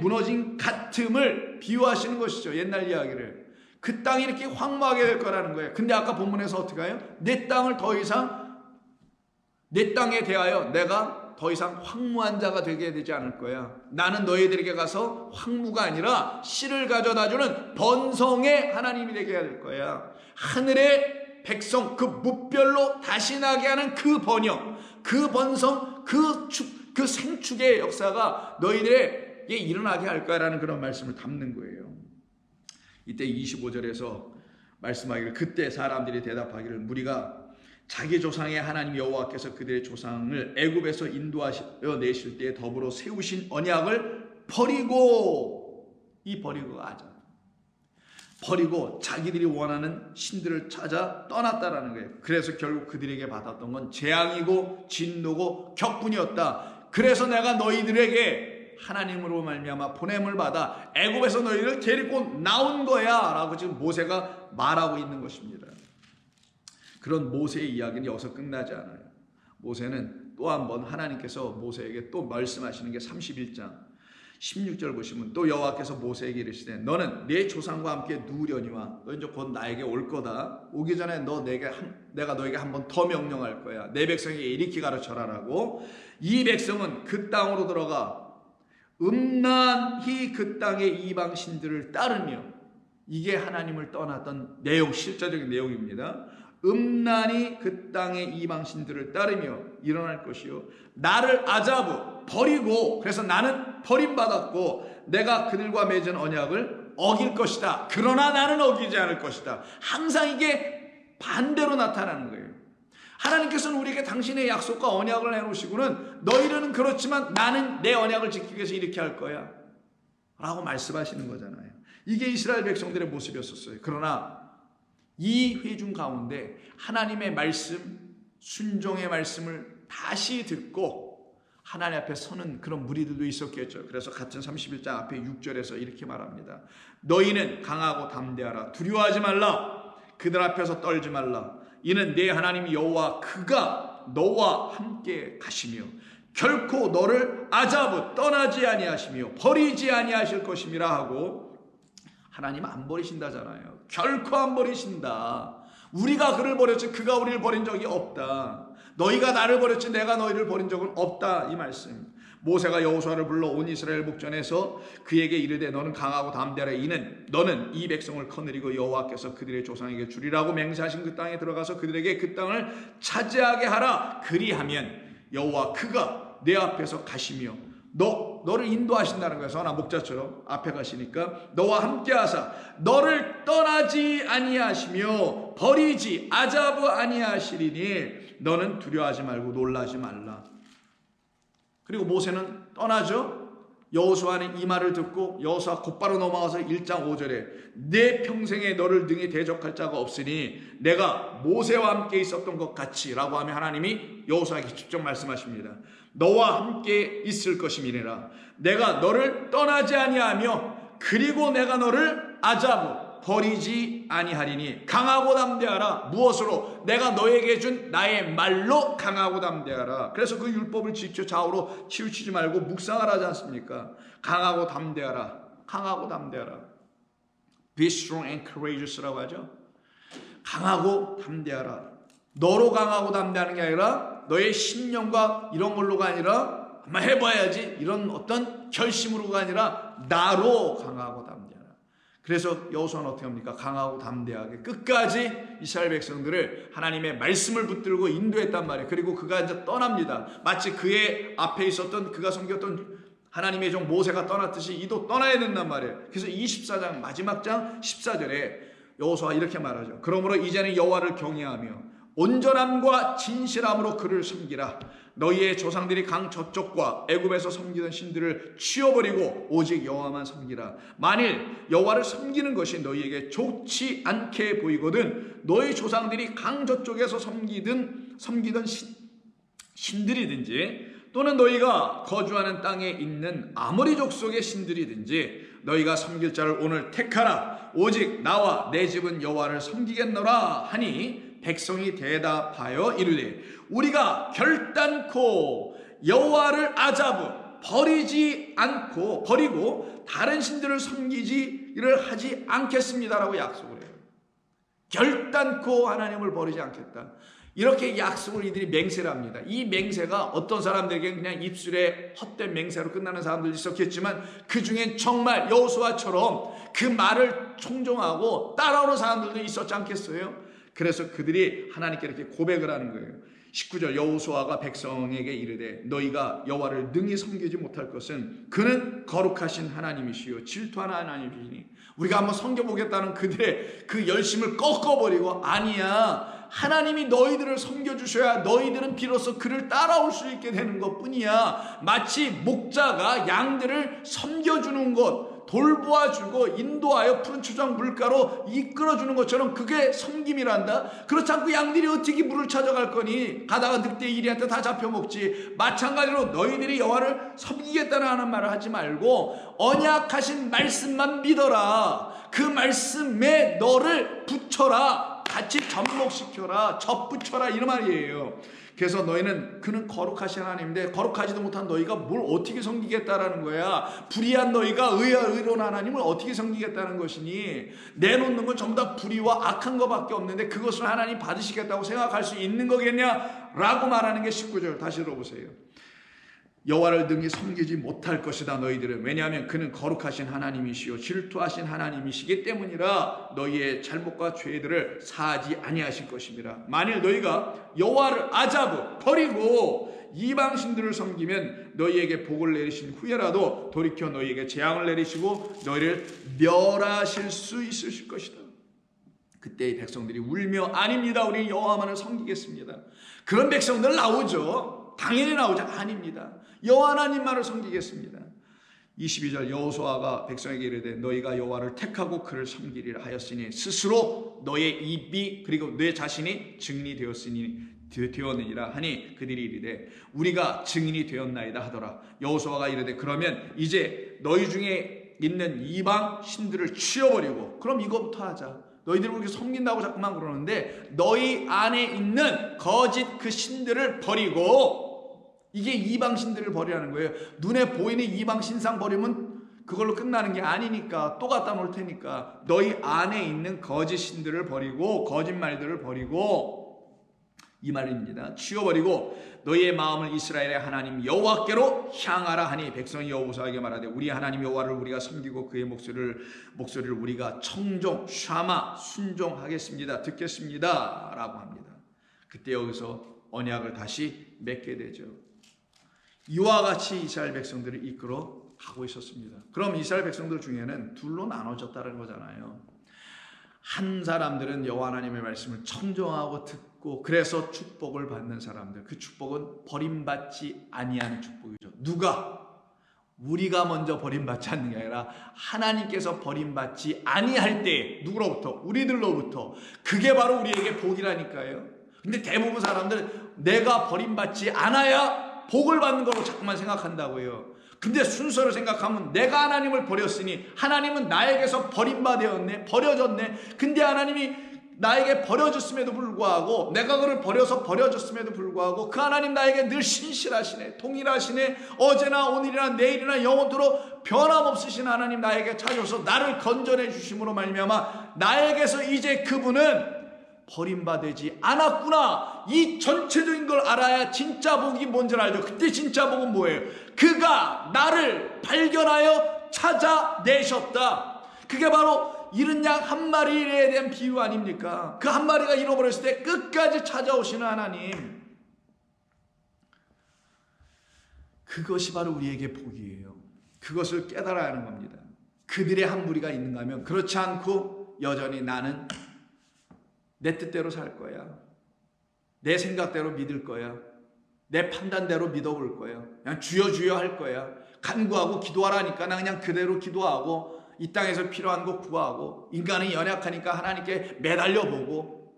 무너진 같음을 비유하시는 것이죠. 옛날 이야기를. 그 땅이 이렇게 황무하게 될 거라는 거예요. 근데 아까 본문에서 어떻게 해요? 내 땅을 더 이상, 내 땅에 대하여 내가 더 이상 황무한 자가 되게 되지 않을 거야. 나는 너희들에게 가서 황무가 아니라 씨를 가져다주는 번성의 하나님이 되게 될 거야. 하늘의 백성, 그 무별로 다시 나게 하는 그 번영, 그 번성, 그 생축의 역사가 너희들에게 일어나게 할 거야라는 그런 말씀을 담는 거예요. 이때 25절에서 말씀하기를 그때 사람들이 대답하기를 무리가 자기 조상의 하나님 여호와께서 그들의 조상을 애굽에서 인도하여 내실 때에 더불어 세우신 언약을 버리고, 이 버리고가 아자, 버리고 자기들이 원하는 신들을 찾아 떠났다라는 거예요. 그래서 결국 그들에게 받았던 건 재앙이고 진노고 격분이었다. 그래서 내가 너희들에게 하나님으로 말미암아 보냄을 받아 애굽에서 너희를 데리고 나온 거야 라고 지금 모세가 말하고 있는 것입니다. 그런 모세의 이야기는 여기서 끝나지 않아요. 모세는 또 한 번 하나님께서 모세에게 또 말씀하시는 게 31장 16절 보시면 또 여호와께서 모세에게 이르시되 너는 내 조상과 함께 누우려니와 너 이제 곧 나에게 올 거다. 오기 전에 내가 너에게 한 번 더 명령할 거야. 내 백성에게 이렇게 가르쳐라라고. 이 백성은 그 땅으로 들어가 음란히 그 땅의 이방 신들을 따르며, 이게 하나님을 떠났던 내용, 실제적인 내용입니다. 음란히 그 땅의 이방 신들을 따르며 일어날 것이요 나를 아자브 버리고, 그래서 나는 버림받았고 내가 그들과 맺은 언약을 어길 것이다. 그러나 나는 어기지 않을 것이다. 항상 이게 반대로 나타나는 거예요. 하나님께서는 우리에게 당신의 약속과 언약을 해놓으시고는 너희들은 그렇지만 나는 내 언약을 지키기 위해서 이렇게 할 거야 라고 말씀하시는 거잖아요. 이게 이스라엘 백성들의 모습이었었어요. 그러나 이 회중 가운데 하나님의 말씀, 순종의 말씀을 다시 듣고 하나님 앞에 서는 그런 무리들도 있었겠죠. 그래서 같은 31장 앞에 6절에서 이렇게 말합니다. 너희는 강하고 담대하라. 두려워하지 말라. 그들 앞에서 떨지 말라. 이는 내 하나님 여호와 그가 너와 함께 가시며 결코 너를 아자브 떠나지 아니하시며 버리지 아니하실 것임이라 하고 하나님 안 버리신다잖아요. 결코 안 버리신다. 우리가 그를 버렸지 그가 우리를 버린 적이 없다. 너희가 나를 버렸지 내가 너희를 버린 적은 없다. 이 말씀. 모세가 여호수아를 불러 온 이스라엘 목전에서 그에게 이르되 너는 강하고 담대하라. 이는 너는 이 백성을 거느리고 여호와께서 그들의 조상에게 주리라고 맹세하신 그 땅에 들어가서 그들에게 그 땅을 차지하게 하라. 그리하면 여호와 그가 내 앞에서 가시며 너를 인도하신다는 거예요. 선한 목자처럼 앞에 가시니까 너와 함께 하사 너를 떠나지 아니하시며 버리지 아잡아 아니하시리니 너는 두려워하지 말고 놀라지 말라. 그리고 모세는 떠나죠. 여호수아는 이 말을 듣고 여호수아 곧바로 넘어가서 1장 5절에 내 평생에 너를 등에 대적할 자가 없으니 내가 모세와 함께 있었던 것 같이 라고 하며 하나님이 여호수아에게 직접 말씀하십니다. 너와 함께 있을 것임이니라. 내가 너를 떠나지 아니하며 그리고 내가 너를 아잡아 버리지 아니하리니 강하고 담대하라. 무엇으로? 내가 너에게 준 나의 말로 강하고 담대하라. 그래서 그 율법을 지켜 좌우로 치우치지 말고 묵상하라 하지 않습니까? 강하고 담대하라. 강하고 담대하라. Be strong and courageous라고 하죠. 강하고 담대하라. 너로 강하고 담대하는 게 아니라 너의 신념과 이런 걸로가 아니라 한번 해봐야지 이런 어떤 결심으로가 아니라 나로 강하고 담대하라. 그래서 여호수아는 어떻게 합니까? 강하고 담대하게 끝까지 이스라엘 백성들을 하나님의 말씀을 붙들고 인도했단 말이에요. 그리고 그가 이제 떠납니다. 마치 그의 앞에 있었던 그가 섬겼던 하나님의 종 모세가 떠났듯이 이도 떠나야 된단 말이에요. 그래서 24장 마지막 장 14절에 여호수아 이렇게 말하죠. 그러므로 이제는 여호와를 경외하며 온전함과 진실함으로 그를 섬기라. 너희의 조상들이 강 저쪽과 애굽에서 섬기던 신들을 치워버리고 오직 여호와만 섬기라. 만일 여호와를 섬기는 것이 너희에게 좋지 않게 보이거든 너희 조상들이 강 저쪽에서 섬기던 신들이든지 또는 너희가 거주하는 땅에 있는 아모리 족속의 신들이든지 너희가 섬길 자를 오늘 택하라. 오직 나와 내 집은 여호와를 섬기겠노라 하니 백성이 대답하여 이르되 우리가 결단코 여호와를 아잡아 버리지 않고 버리고 다른 신들을 섬기지를 하지 않겠습니다라고 약속을 해요. 결단코 하나님을 버리지 않겠다. 이렇게 약속을 이들이 맹세를 합니다. 이 맹세가 어떤 사람들에게 그냥 입술에 헛된 맹세로 끝나는 사람들도 있었겠지만 그 중엔 정말 여호수아처럼 그 말을 청종하고 따라오는 사람들도 있었지 않겠어요? 그래서 그들이 하나님께 이렇게 고백을 하는 거예요. 19절 여호수아가 백성에게 이르되 너희가 여호와를 능히 섬기지 못할 것은 그는 거룩하신 하나님이시요 질투하는 하나님이시니 우리가 한번 섬겨보겠다는 그들의 그 열심을 꺾어버리고 아니야 하나님이 너희들을 섬겨주셔야 너희들은 비로소 그를 따라올 수 있게 되는 것뿐이야. 마치 목자가 양들을 섬겨주는 것 돌보아주고 인도하여 푸른 초장 물가로 이끌어주는 것처럼 그게 섬김이란다. 그렇지 않고 양들이 어떻게 물을 찾아갈 거니 가다가 늑대 이리한테 다 잡혀먹지. 마찬가지로 너희들이 여호와를 섬기겠다는 하는 말을 하지 말고 언약하신 말씀만 믿어라. 그 말씀에 너를 붙여라. 같이 접목시켜라. 접붙여라 이런 말이에요. 그래서 너희는 그는 거룩하신 하나님인데 거룩하지도 못한 너희가 뭘 어떻게 섬기겠다라는 거야. 불의한 너희가 의로운 하나님을 어떻게 섬기겠다는 것이니 내놓는 건 전부 다 불의와 악한 것밖에 없는데 그것을 하나님 받으시겠다고 생각할 수 있는 거겠냐라고 말하는 게 19절 다시 들어보세요. 여호와를 능히 섬기지 못할 것이다 너희들은. 왜냐하면 그는 거룩하신 하나님이시요 질투하신 하나님이시기 때문이라. 너희의 잘못과 죄들을 사하지 아니하실 것입니다. 만일 너희가 여호와를 아잡아 버리고 이방 신들을 섬기면 너희에게 복을 내리신 후에라도 돌이켜 너희에게 재앙을 내리시고 너희를 멸하실 수 있으실 것이다. 그때 이 백성들이 울며 아닙니다 우리 여호와만을 섬기겠습니다. 그런 백성들 나오죠. 당연히 나오죠. 아닙니다. 여호와 하나님만을 섬기겠습니다. 22절 여호수아가 백성에게 이르되 너희가 여호와를 택하고 그를 섬기리라 하였으니 스스로 너의 입이 그리고 내 자신이 증인이 되었느니라 하니 그들이 이르되 우리가 증인이 되었나이다 하더라. 여호수아가 이르되 그러면 이제 너희 중에 있는 이방 신들을 치워버리고 그럼 이거부터 하자. 너희들이 그렇게 섬긴다고 자꾸만 그러는데 너희 안에 있는 거짓 그 신들을 버리고 이게 이방 신들을 버리라는 거예요. 눈에 보이는 이방 신상 버리면 그걸로 끝나는 게 아니니까 또 갖다 놓을 테니까 너희 안에 있는 거짓 신들을 버리고 거짓말들을 버리고 이 말입니다. 치워버리고 너희의 마음을 이스라엘의 하나님 여호와께로 향하라 하니 백성이 여호수아에게 말하되 우리 하나님 여호와를 우리가 섬기고 그의 목소리를 우리가 청종 샤마 순종하겠습니다. 듣겠습니다 라고 합니다. 그때 여기서 언약을 다시 맺게 되죠. 이와 같이 이스라엘 백성들을 이끌어 가고 있었습니다. 그럼 이스라엘 백성들 중에는 둘로 나눠졌다는 거잖아요. 한 사람들은 여호와 하나님의 말씀을 청종하고 듣고 그래서 축복을 받는 사람들, 그 축복은 버림받지 아니하는 축복이죠. 누가? 우리가 먼저 버림받지 않는 게 아니라 하나님께서 버림받지 아니할 때 누구로부터? 우리들로부터. 그게 바로 우리에게 복이라니까요. 근데 대부분 사람들 내가 버림받지 않아야 복을 받는 걸로 자꾸만 생각한다고요. 근데 순서를 생각하면 내가 하나님을 버렸으니 하나님은 나에게서 버림받았네, 버려졌네. 근데 하나님이 나에게 버려졌음에도 불구하고 내가 그를 버려서 버려졌음에도 불구하고 그 하나님 나에게 늘 신실하시네, 동일하시네. 어제나 오늘이나 내일이나 영원토록 변함없으신 하나님 나에게 찾아오셔서 나를 건져내 주심으로 말미암아 나에게서 이제 그분은 버림받지 않았구나. 이 전체적인 걸 알아야 진짜 복이 뭔지를 알죠. 그때 진짜 복은 뭐예요? 그가 나를 발견하여 찾아내셨다. 그게 바로 잃은 양 한 마리에 대한 비유 아닙니까? 그 한 마리가 잃어버렸을 때 끝까지 찾아오시는 하나님, 그것이 바로 우리에게 복이에요. 그것을 깨달아야 하는 겁니다. 그들의 한 무리가 있는가 하면 그렇지 않고 여전히 나는 내 뜻대로 살 거야, 내 생각대로 믿을 거야, 내 판단대로 믿어볼 거야, 그냥 주여 주여 할 거야, 간구하고 기도하라니까 나 그냥 그대로 기도하고 이 땅에서 필요한 거 구하고, 인간이 연약하니까 하나님께 매달려보고.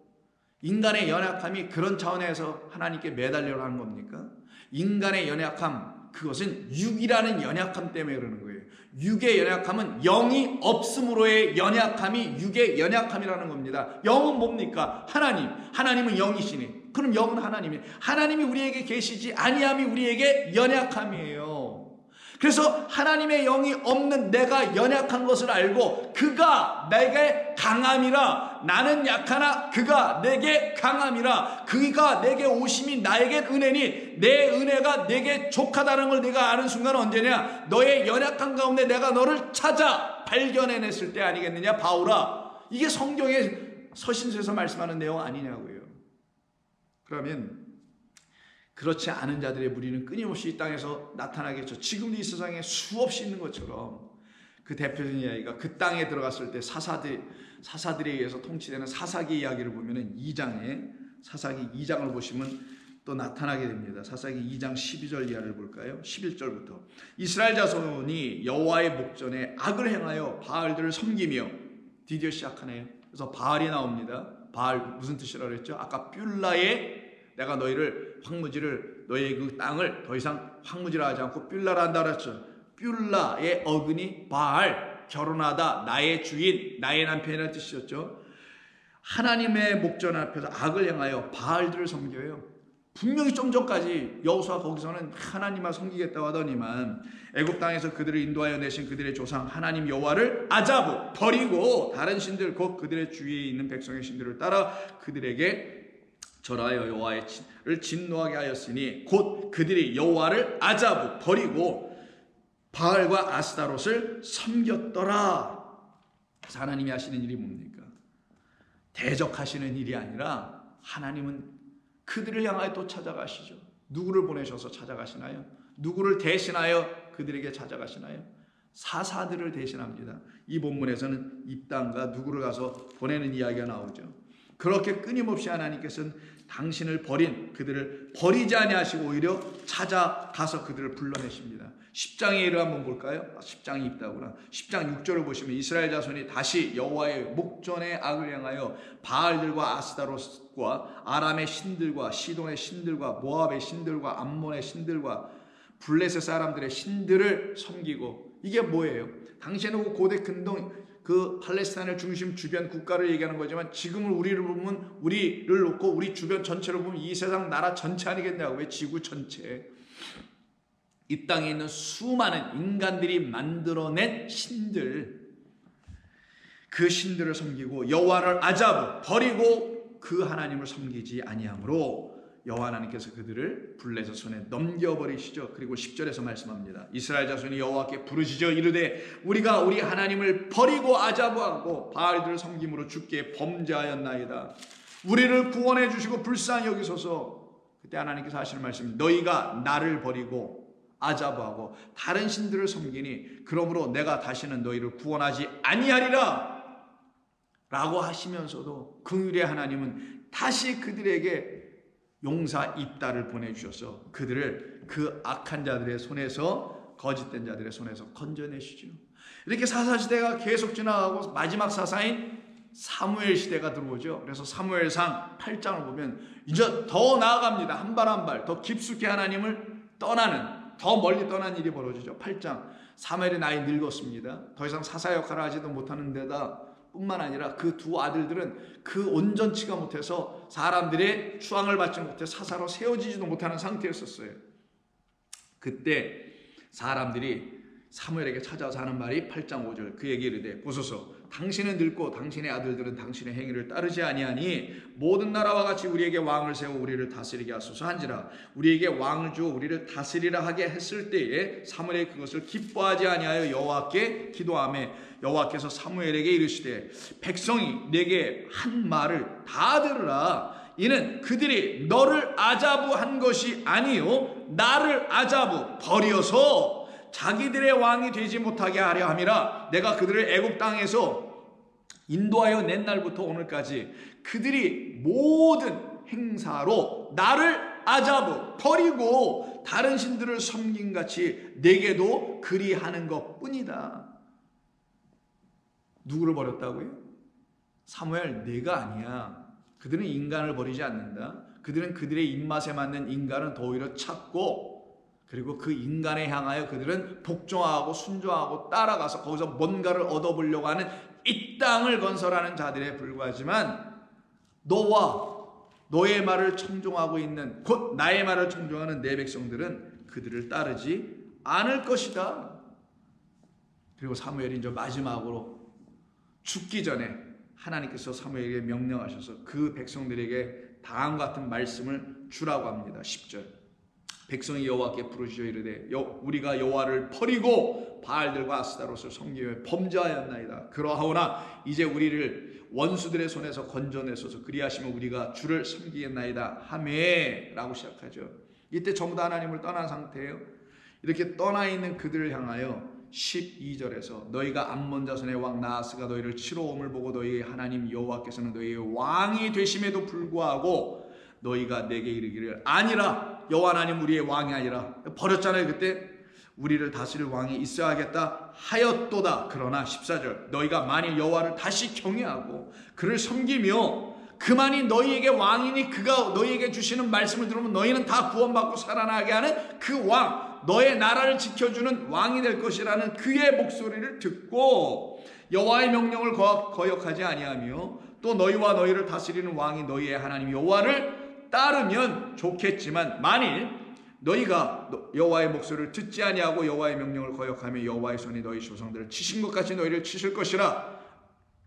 인간의 연약함이 그런 차원에서 하나님께 매달려라 하는 겁니까? 인간의 연약함, 그것은 육이라는 연약함 때문에 그러는 거예요. 육의 연약함은 영이 없음으로의 연약함이 육의 연약함이라는 겁니다. 영은 뭡니까? 하나님. 하나님은 영이시니. 그럼 영은 하나님이에요. 하나님이 우리에게 계시지 아니함이 우리에게 연약함이에요. 그래서 하나님의 영이 없는 내가 연약한 것을 알고 그가 내게 강함이라, 나는 약하나 그가 내게 강함이라, 그가 내게 오심이 나에게 은혜니 내 은혜가 내게 족하다는 걸 내가 아는 순간 언제냐? 너의 연약한 가운데 내가 너를 찾아 발견해냈을 때 아니겠느냐? 바울아, 이게 성경의 서신서에서 말씀하는 내용 아니냐고요. 그러면 그렇지 않은 자들의 무리는 끊임없이 이 땅에서 나타나겠죠. 지금도 이 세상에 수없이 있는 것처럼. 그 대표적인 이야기가 그 땅에 들어갔을 때 사사들에 의해서 통치되는 사사기 이야기를 보면은 2장에, 사사기 2장을 보시면 또 나타나게 됩니다. 사사기 2장 12절 이하를 볼까요? 11절부터 이스라엘 자손이 여호와의 목전에 악을 행하여 바알들을 섬기며, 드디어 시작하네요. 그래서 바알이 나옵니다. 바알 무슨 뜻이라고 그랬죠? 아까 뷸라에 내가 너희를 황무지를, 너희의 그 땅을 더 이상 황무지라 하지 않고 뷸라라 한다 그랬죠. 뷸라의 어근이 바알, 결혼하다, 나의 주인, 나의 남편이라는 뜻이었죠. 하나님의 목전 앞에서 악을 행하여 바알들을 섬겨요. 분명히 좀 전까지 여호수아 거기서는 하나님만 섬기겠다고 하더니만 애굽 땅에서 그들을 인도하여 내신 그들의 조상 하나님 여호와를 아자부 버리고 다른 신들, 곧 그들의 주위에 있는 백성의 신들을 따라 그들에게 절하여 여호와를 진노하게 하였으니 곧 그들이 여호와를 아자부 버리고 바알과 아스타롯을 섬겼더라. 그래서 하나님이 하시는 일이 뭡니까? 대적하시는 일이 아니라 하나님은 그들을 향하여 또 찾아가시죠. 누구를 보내셔서 찾아가시나요? 누구를 대신하여 그들에게 찾아가시나요? 사사들을 대신합니다. 이 본문에서는 입당과 누구를 가서 보내는 이야기가 나오죠. 그렇게 끊임없이 하나님께서는 당신을 버린 그들을 버리지 아니하시고 오히려 찾아가서 그들을 불러내십니다. 10장의 예를 한번 볼까요? 10장이 있다구나. 10장 6절을 보시면 이스라엘 자손이 다시 여호와의 목전에 악을 행하여 바알들과 아스타롯과 아람의 신들과 시돈의 신들과 모압의 신들과 암몬의 신들과 블레셋 사람들의 신들을 섬기고, 이게 뭐예요? 당시에는 고대 근동 그 팔레스타인의 중심 주변 국가를 얘기하는 거지만 지금은 우리를 보면, 우리를 놓고 우리 주변 전체를 보면 이 세상 나라 전체 아니겠냐고. 왜 지구 전체. 이 땅에 있는 수많은 인간들이 만들어낸 신들, 그 신들을 섬기고 여호와를 아자부 버리고 그 하나님을 섬기지 아니하므로 여호와 하나님께서 그들을 블레셋 손에 넘겨버리시죠. 그리고 10절에서 말씀합니다. 이스라엘 자손이 여호와께 부르짖어 이르되 우리가 우리 하나님을 버리고 아자부하고 바알들을 섬김으로 주께 범죄하였나이다. 우리를 구원해 주시고 불쌍히 여기소서. 그때 하나님께서 하시는 말씀, 너희가 나를 버리고 아자부하고 다른 신들을 섬기니 그러므로 내가 다시는 너희를 구원하지 아니하리라 라고 하시면서도 긍휼의 하나님은 다시 그들에게 용사 입다를 보내주셔서 그들을 그 악한 자들의 손에서, 거짓된 자들의 손에서 건져내시죠. 이렇게 사사시대가 계속 지나가고 마지막 사사인 사무엘 시대가 들어오죠. 그래서 사무엘상 8장을 보면 이제 더 나아갑니다. 한 발 한 발 더 깊숙이 하나님을 떠나는, 더 멀리 떠난 일이 벌어지죠. 8장, 사무엘이 나이 늙었습니다. 더 이상 사사 역할을 하지도 못하는 데다 뿐만 아니라 그 두 아들들은 그 온전치가 못해서 사람들의 추앙을 받지 못해 사사로 세워지지도 못하는 상태였었어요. 그때 사람들이 사무엘에게 찾아와서 하는 말이 8장 5절, 그에게 이르되 보소서 당신은 늙고 당신의 아들들은 당신의 행위를 따르지 아니하니 모든 나라와 같이 우리에게 왕을 세워 우리를 다스리게 하소서 한지라. 우리에게 왕을 주어 우리를 다스리라 하게 했을 때에 사무엘이 그것을 기뻐하지 아니하여 여호와께 기도하며 여호와께서 사무엘에게 이르시되 백성이 내게 한 말을 다 들으라. 이는 그들이 너를 아자부한 것이 아니요 나를 아자부 버려서 자기들의 왕이 되지 못하게 하려 함이라. 내가 그들을 애굽 땅에서 인도하여 낸 날부터 오늘까지 그들이 모든 행사로 나를 아자부 버리고 다른 신들을 섬긴 같이 내게도 그리하는 것뿐이다. 누구를 버렸다고요? 사무엘, 내가 아니야. 그들은 인간을 버리지 않는다. 그들은 그들의 입맛에 맞는 인간을 더 오히려 찾고, 그리고 그 인간에 향하여 그들은 복종하고 순종하고 따라가서 거기서 뭔가를 얻어보려고 하는 이 땅을 건설하는 자들에 불과하지만, 너와 너의 말을 청종하고 있는, 곧 나의 말을 청종하는 내 백성들은 그들을 따르지 않을 것이다. 그리고 사무엘이 이제 마지막으로 죽기 전에 하나님께서 사무엘에게 명령하셔서 그 백성들에게 다음과 같은 말씀을 주라고 합니다. 10절, 백성이 여호와께 부르짖어 이르되 우리가 여호와를 버리고 바알들과 아스타롯을 섬기며 범죄하였나이다. 그러하오나 이제 우리를 원수들의 손에서 건져내소서. 그리하시면 우리가 주를 섬기겠나이다 하매 라고 시작하죠. 이때 전부 다 하나님을 떠난 상태예요. 이렇게 떠나 있는 그들을 향하여 12절에서 너희가 암몬 자손의 왕 나하스가 너희를 치러 옴을 보고 너희의 하나님 여호와께서는 너희의 왕이 되심에도 불구하고 너희가 내게 이르기를 아니라 여호와 하나님 우리의 왕이 아니라, 버렸잖아요. 그때 우리를 다스릴 왕이 있어야겠다 하였도다. 그러나 14절, 너희가 만일 여호와를 다시 경외하고 그를 섬기며 그만이 너희에게 왕이니 그가 너희에게 주시는 말씀을 들으면 너희는 다 구원받고 살아나게 하는 그 왕, 너의 나라를 지켜주는 왕이 될 것이라는 그의 목소리를 듣고 여호와의 명령을 거역하지 아니하며 또 너희와 너희를 다스리는 왕이 너희의 하나님 여호와를 따르면 좋겠지만 만일 너희가 여호와의 목소리를 듣지 아니하고 여호와의 명령을 거역하며 여호와의 손이 너희 조상들을 치신 것 같이 너희를 치실 것이라.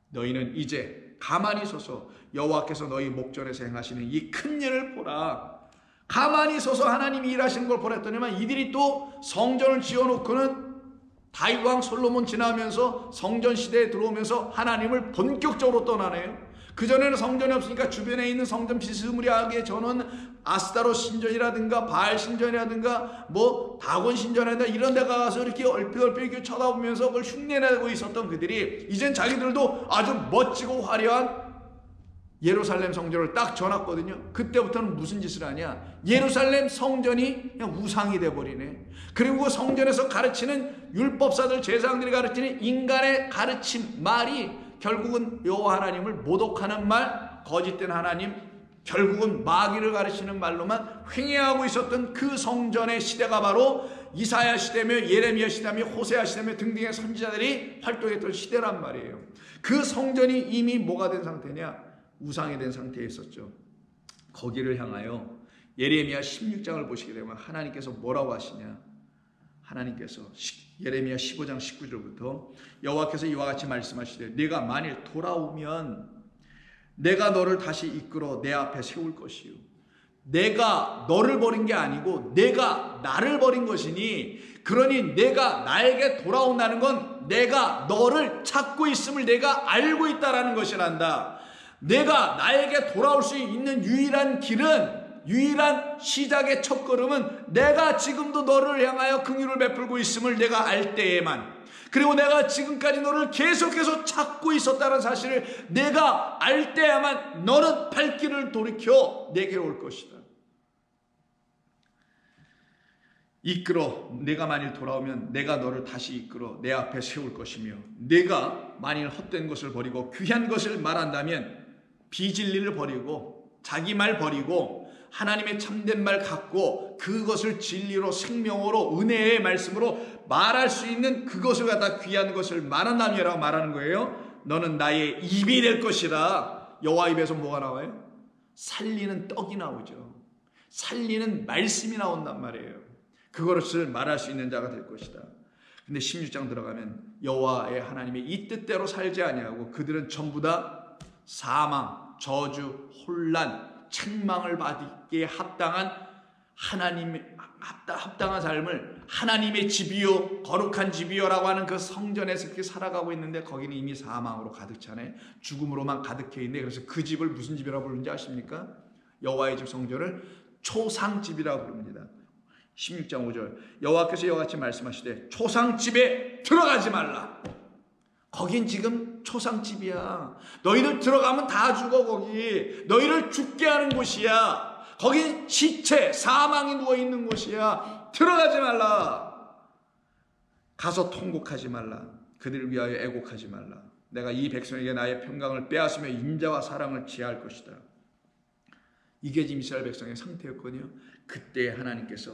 너희는 이제 가만히 서서 여호와께서 너희 목전에서 행하시는 이 큰 일을 보라. 가만히 서서 하나님이 일하시는 걸 보랬더니만 이들이 또 성전을 지어놓고는 다윗 왕 솔로몬 지나면서 성전 시대에 들어오면서 하나님을 본격적으로 떠나네요. 그전에는 성전이 없으니까 주변에 있는 성전 비스무리하게 저는 아스타롯 신전이라든가 바알 신전이라든가 뭐 다곤 신전이라든가 이런 데 가서 이렇게 얼핏 쳐다보면서 그걸 흉내내고 있었던 그들이 이젠 자기들도 아주 멋지고 화려한 예루살렘 성전을 딱 전놨거든요. 그때부터는 무슨 짓을 하냐, 예루살렘 성전이 그냥 우상이 돼버리네. 그리고 성전에서 가르치는 율법사들 제사장들이 가르치는 인간의 가르침 말이 결국은 여호와 하나님을 모독하는 말, 거짓된 하나님, 결국은 마귀를 가르치는 말로만 횡행하고 있었던 그 성전의 시대가 바로 이사야 시대며 예레미야 시대며 호세아 시대며 등등의 선지자들이 활동했던 시대란 말이에요. 그 성전이 이미 뭐가 된 상태냐, 우상이 된 상태에 있었죠. 거기를 향하여 예레미야 16장을 보시게 되면 하나님께서 뭐라고 하시냐, 하나님께서 예레미야 15장 19절부터 여호와께서 이와 같이 말씀하시되 네가 만일 돌아오면 내가 너를 다시 이끌어 내 앞에 세울 것이요 내가 너를 버린 게 아니고 내가 나를 버린 것이니 그러니 내가 나에게 돌아온다는 건 내가 너를 찾고 있음을 내가 알고 있다라는 것이란다. 내가 나에게 돌아올 수 있는 유일한 길은 유일한 시작의 첫걸음은 내가 지금도 너를 향하여 긍휼을 베풀고 있음을 내가 알 때에만 그리고 내가 지금까지 너를 계속해서 찾고 있었다는 사실을 내가 알 때야만 너는 발길을 돌이켜 내게 올 것이다. 이끌어 내가 만일 돌아오면 내가 너를 다시 이끌어 내 앞에 세울 것이며 내가 만일 헛된 것을 버리고 귀한 것을 말한다면 비진리를 버리고 자기 말 버리고 하나님의 참된 말 갖고 그것을 진리로 생명으로 은혜의 말씀으로 말할 수 있는 그것을 갖다 귀한 것을 말한다면이라고 말하는 거예요. 너는 나의 입이 될 것이라. 여호와 입에서 뭐가 나와요? 살리는 떡이 나오죠. 살리는 말씀이 나온단 말이에요. 그것을 말할 수 있는 자가 될 것이다. 근데 16장 들어가면 여호와의 하나님의 이 뜻대로 살지 아니하고 그들은 전부 다 사망, 저주, 혼란, 책망을 받기에 합당한 합당한 삶을 하나님의 집이요 거룩한 집이요라고 하는 그 성전에서 그렇게 살아가고 있는데 거기는 이미 사망으로 가득 차네. 죽음으로만 가득해 있네. 그래서 그 집을 무슨 집이라고 부르는지 아십니까? 여호와의 집 성전을 초상집이라고 부릅니다. 16장 5절 여호와께서 이와 같이 말씀하시되 초상집에 들어가지 말라. 거긴 지금 초상집이야. 너희들 들어가면 다 죽어. 거기 너희를 죽게 하는 곳이야. 거긴 시체 사망이 누워있는 곳이야. 들어가지 말라. 가서 통곡하지 말라. 그들을 위하여 애곡하지 말라. 내가 이 백성에게 나의 평강을 빼앗으며 인자와 사랑을 취할 것이다. 이게 지금 이스라엘 백성의 상태였거든요. 그때 하나님께서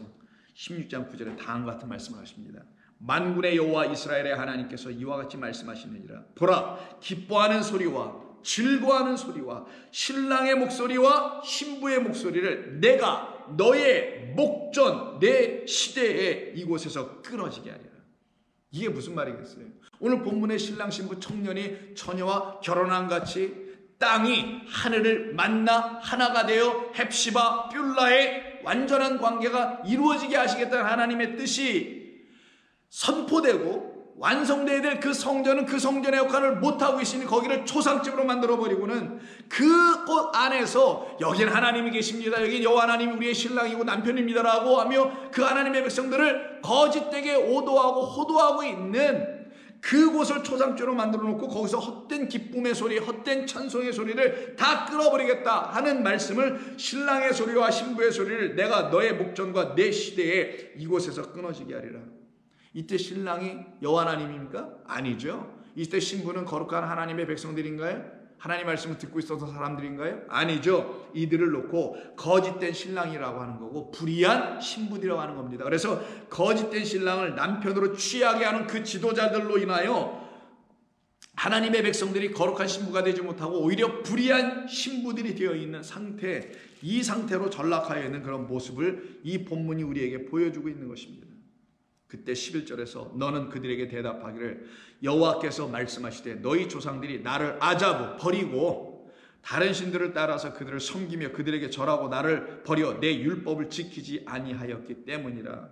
16장 9절에 다음과 같은 말씀을 하십니다. 만군의 여호와 이스라엘의 하나님께서 이와 같이 말씀하시느니라. 보라, 기뻐하는 소리와 즐거워하는 소리와 신랑의 목소리와 신부의 목소리를 내가 너의 목전 내 시대에 이곳에서 끊어지게 하리라. 이게 무슨 말이겠어요? 오늘 본문의 신랑 신부 청년이 처녀와 결혼한 같이 땅이 하늘을 만나 하나가 되어 헵시바 뷸라의 완전한 관계가 이루어지게 하시겠다는 하나님의 뜻이 선포되고 완성되어야 될 그 성전은 그 성전의 역할을 못하고 있으니 거기를 초상집으로 만들어버리고는 그곳 안에서 여긴 하나님이 계십니다. 여긴 여호와 하나님이 우리의 신랑이고 남편입니다라고 하며 그 하나님의 백성들을 거짓되게 오도하고 호도하고 있는 그곳을 초상집으로 만들어 놓고 거기서 헛된 기쁨의 소리, 헛된 찬송의 소리를 다 끊어버리겠다 하는 말씀을 신랑의 소리와 신부의 소리를 내가 너의 목전과 내 시대에 이곳에서 끊어지게 하리라. 이때 신랑이 여호와 하나님입니까? 아니죠. 이때 신부는 거룩한 하나님의 백성들인가요? 하나님 말씀을 듣고 있어서 사람들인가요? 아니죠. 이들을 놓고 거짓된 신랑이라고 하는 거고 불의한 신부들이라고 하는 겁니다. 그래서 거짓된 신랑을 남편으로 취하게 하는 그 지도자들로 인하여 하나님의 백성들이 거룩한 신부가 되지 못하고 오히려 불의한 신부들이 되어 있는 상태, 이 상태로 전락하여 있는 그런 모습을 이 본문이 우리에게 보여주고 있는 것입니다. 그때 11절에서 너는 그들에게 대답하기를 여호와께서 말씀하시되 너희 조상들이 나를 아자부 버리고 다른 신들을 따라서 그들을 섬기며 그들에게 절하고 나를 버려 내 율법을 지키지 아니하였기 때문이라.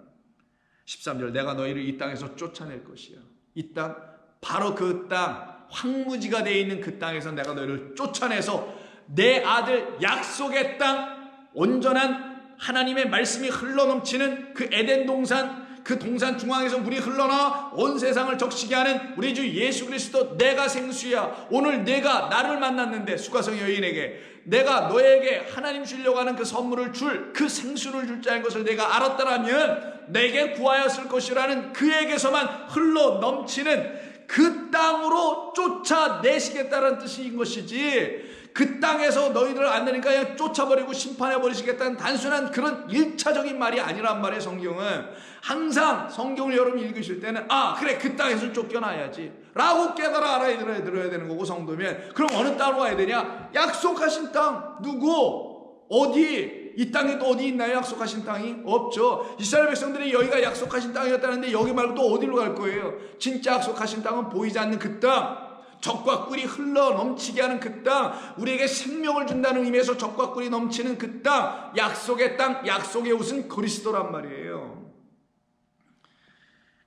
13절 내가 너희를 이 땅에서 쫓아낼 것이야. 이 땅 바로 그 땅 황무지가 되어 있는 그 땅에서 내가 너희를 쫓아내서 내 아들 약속의 땅 온전한 하나님의 말씀이 흘러넘치는 그 에덴 동산 그 동산 중앙에서 물이 흘러나 온 세상을 적시게 하는 우리 주 예수 그리스도 내가 생수야. 오늘 내가 나를 만났는데 수가성 여인에게 내가 너에게 하나님 주려고 하는 그 선물을 줄 그 생수를 줄 자인 것을 내가 알았더라면 내게 구하였을 것이라는 그에게서만 흘러 넘치는 그 땅으로 쫓아내시겠다는 뜻인 것이지 그 땅에서 너희들을 안 되니까 그냥 쫓아버리고 심판해버리시겠다는 단순한 그런 1차적인 말이 아니란 말이에요. 성경은 항상 성경을 여러분이 읽으실 때는 아 그래 그 땅에서 쫓겨나야지 라고 깨달아 알아들어야 되는 거고 성도면 그럼 어느 땅으로 가야 되냐? 약속하신 땅 누구? 어디? 이 땅에 또 어디 있나요? 약속하신 땅이? 없죠. 이스라엘 백성들이 여기가 약속하신 땅이었다는데 여기 말고 또 어디로 갈 거예요? 진짜 약속하신 땅은 보이지 않는 그 땅, 젖과 꿀이 흘러 넘치게 하는 그 땅, 우리에게 생명을 준다는 의미에서 젖과 꿀이 넘치는 그 땅, 약속의 땅, 약속의 옷은 그리스도란 말이에요.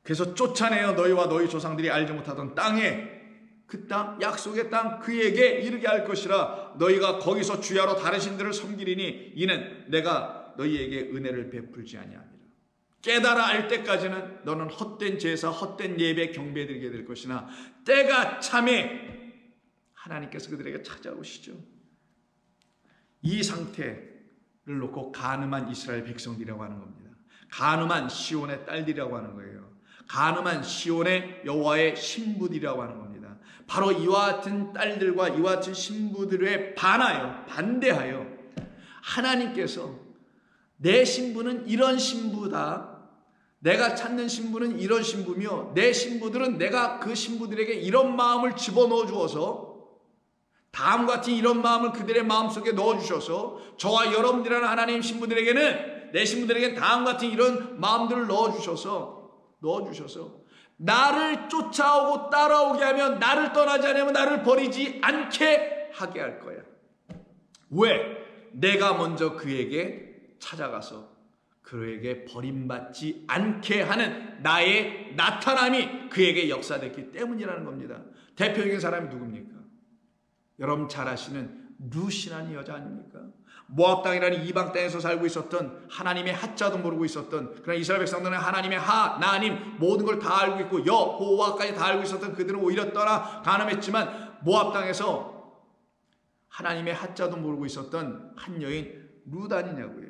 그래서 쫓아내어 너희와 너희 조상들이 알지 못하던 땅에, 그 땅, 약속의 땅, 그에게 이르게 할 것이라. 너희가 거기서 주야로 다른 신들을 섬기리니 이는 내가 너희에게 은혜를 베풀지 아니하니라. 깨달아 알 때까지는 너는 헛된 제사, 헛된 예배, 경배 드리게 될 것이나 때가 참에 하나님께서 그들에게 찾아오시죠. 이 상태를 놓고 간음한 이스라엘 백성들이라고 하는 겁니다. 간음한 시온의 딸들이라고 하는 거예요. 간음한 시온의 여호와의 신부들이라고 하는 겁니다. 바로 이와 같은 딸들과 이와 같은 신부들에 반대하여 하나님께서 내 신부는 이런 신부다, 내가 찾는 신부는 이런 신부며 내 신부들은 내가 그 신부들에게 이런 마음을 집어넣어 주어서 다음과 같은 이런 마음을 그들의 마음속에 넣어주셔서 저와 여러분들이라는 하나님 신부들에게는, 내 신부들에게는 다음과 같은 이런 마음들을 넣어주셔서 나를 쫓아오고 따라오게 하면, 나를 떠나지 않으면 나를 버리지 않게 하게 할 거야. 왜? 내가 먼저 그에게 찾아가서 그에게 버림받지 않게 하는 나의 나타남이 그에게 역사됐기 때문이라는 겁니다. 대표적인 사람이 누굽니까? 여러분 잘 아시는 룻이라는 여자 아닙니까? 모압 땅이라는 이방 땅에서 살고 있었던, 하나님의 하자도 모르고 있었던, 그러나 이스라엘 백성들은 하나님의 하나님 모든 걸 다 알고 있고 여호와까지 다 알고 있었던 그들은 오히려 떠나 간음했지만 모압 땅에서 하나님의 하자도 모르고 있었던 한 여인 룻 아니냐고요.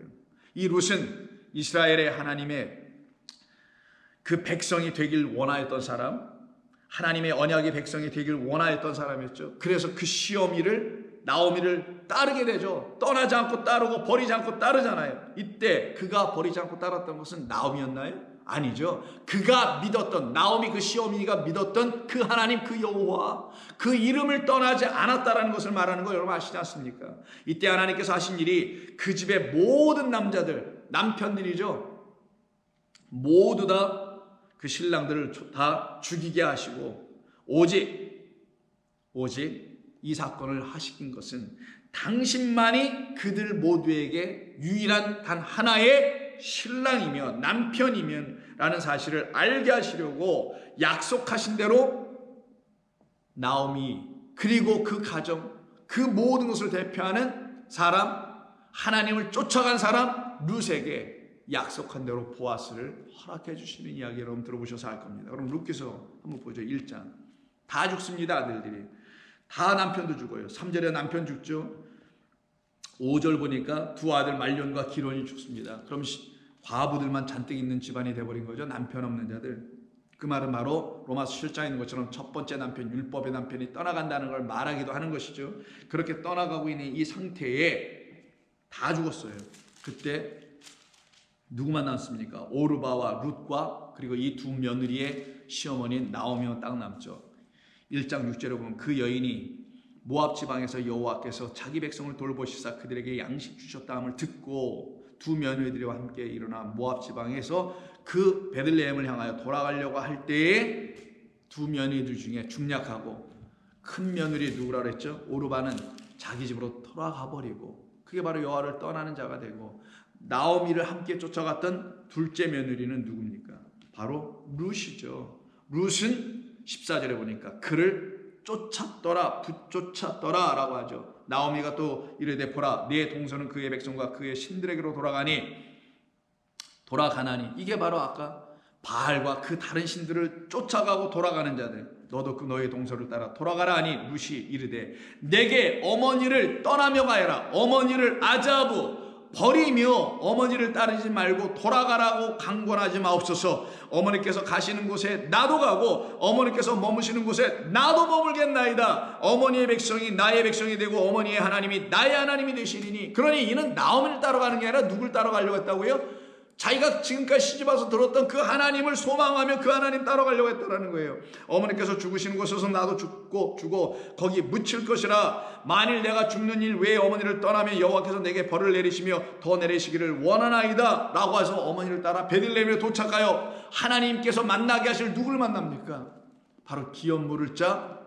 이 룻은 이스라엘의 하나님의 그 백성이 되길 원하였던 사람, 하나님의 언약의 백성이 되길 원하였던 사람이었죠. 그래서 그 나오미를 따르게 되죠. 떠나지 않고 따르고 버리지 않고 따르잖아요. 이때 그가 버리지 않고 따랐던 것은 나오미였나요? 아니죠. 그가 믿었던, 나오미 그 시어미가 믿었던 그 하나님, 그 여호와, 그 이름을 떠나지 않았다라는 것을 말하는 거 여러분 아시지 않습니까? 이때 하나님께서 하신 일이 그 집의 모든 남편들이죠. 모두 다 그 신랑들을 다 죽이게 하시고, 오직 이 사건을 하신 것은 당신만이 그들 모두에게 유일한 단 하나의 신랑이며 남편이며 라는 사실을 알게 하시려고 약속하신 대로 나오미, 그리고 그 가정, 그 모든 것을 대표하는 사람, 하나님을 쫓아간 사람 룻에게 약속한 대로 보아스를 허락해 주시는 이야기 여러분 들어보셔서 알 겁니다. 그럼 룻기서 한번 보죠. 1장. 다 죽습니다. 아들들이 다. 남편도 죽어요. 3절에 남편 죽죠. 5절 보니까 두 아들 말론과 기론이 죽습니다. 그럼 과부들만 잔뜩 있는 집안이 돼버린 거죠. 남편 없는 자들. 그 말은 바로 로마서 7장에 있는 것처럼 첫 번째 남편, 율법의 남편이 떠나간다는 걸 말하기도 하는 것이죠. 그렇게 떠나가고 있는 이 상태에 다 죽었어요. 그때 누구만 남습니까? 오르바와 룻과 그리고 이 두 며느리의 시어머니인 나오미만 딱 남죠. 1장 6절에 보면 그 여인이 모압 지방에서 여호와께서 자기 백성을 돌보시사 그들에게 양식 주셨다함을 듣고 두 며느리들과 함께 일어나 모압 지방에서 그 베들레헴을 향하여 돌아가려고 할 때에 두 며느리들 중에 중약하고 큰 며느리 누구라 그랬죠? 오르바는 자기 집으로 돌아가 버리고, 그게 바로 여호와를 떠나는 자가 되고, 나오미를 함께 쫓아갔던 둘째 며느리는 누굽니까? 바로 룻이죠. 룻은 14절에 보니까 그를 쫓았더라, 붙쫓았더라 라고 하죠. 나오미가 또 이르되 보라, 네 동서는 그의 백성과 그의 신들에게로 돌아가나니. 이게 바로 아까 바알과 그 다른 신들을 쫓아가고 돌아가는 자들, 너도 그 너의 동서를 따라 돌아가라 하니 룻이 이르되 내게 어머니를 떠나며 가여라. 어머니를 아자부 버리며 어머니를 따르지 말고 돌아가라고 강권하지 마옵소서. 어머니께서 가시는 곳에 나도 가고 어머니께서 머무시는 곳에 나도 머물겠나이다. 어머니의 백성이 나의 백성이 되고 어머니의 하나님이 나의 하나님이 되시리니. 그러니 이는 나오미를 따라가는 게 아니라 누굴 따라가려고 했다고요? 자기가 지금까지 시집와서 들었던 그 하나님을 소망하며 그 하나님 따라가려고 했다는 거예요. 어머니께서 죽으시는 곳에서 나도 죽고 거기 묻힐 것이라. 만일 내가 죽는 일 외에 어머니를 떠나면 여호와께서 내게 벌을 내리시며 더 내리시기를 원하나이다 라고 해서 어머니를 따라 베들레헴에 도착하여 하나님께서 만나게 하실 누구를 만납니까? 바로 기업 물을 자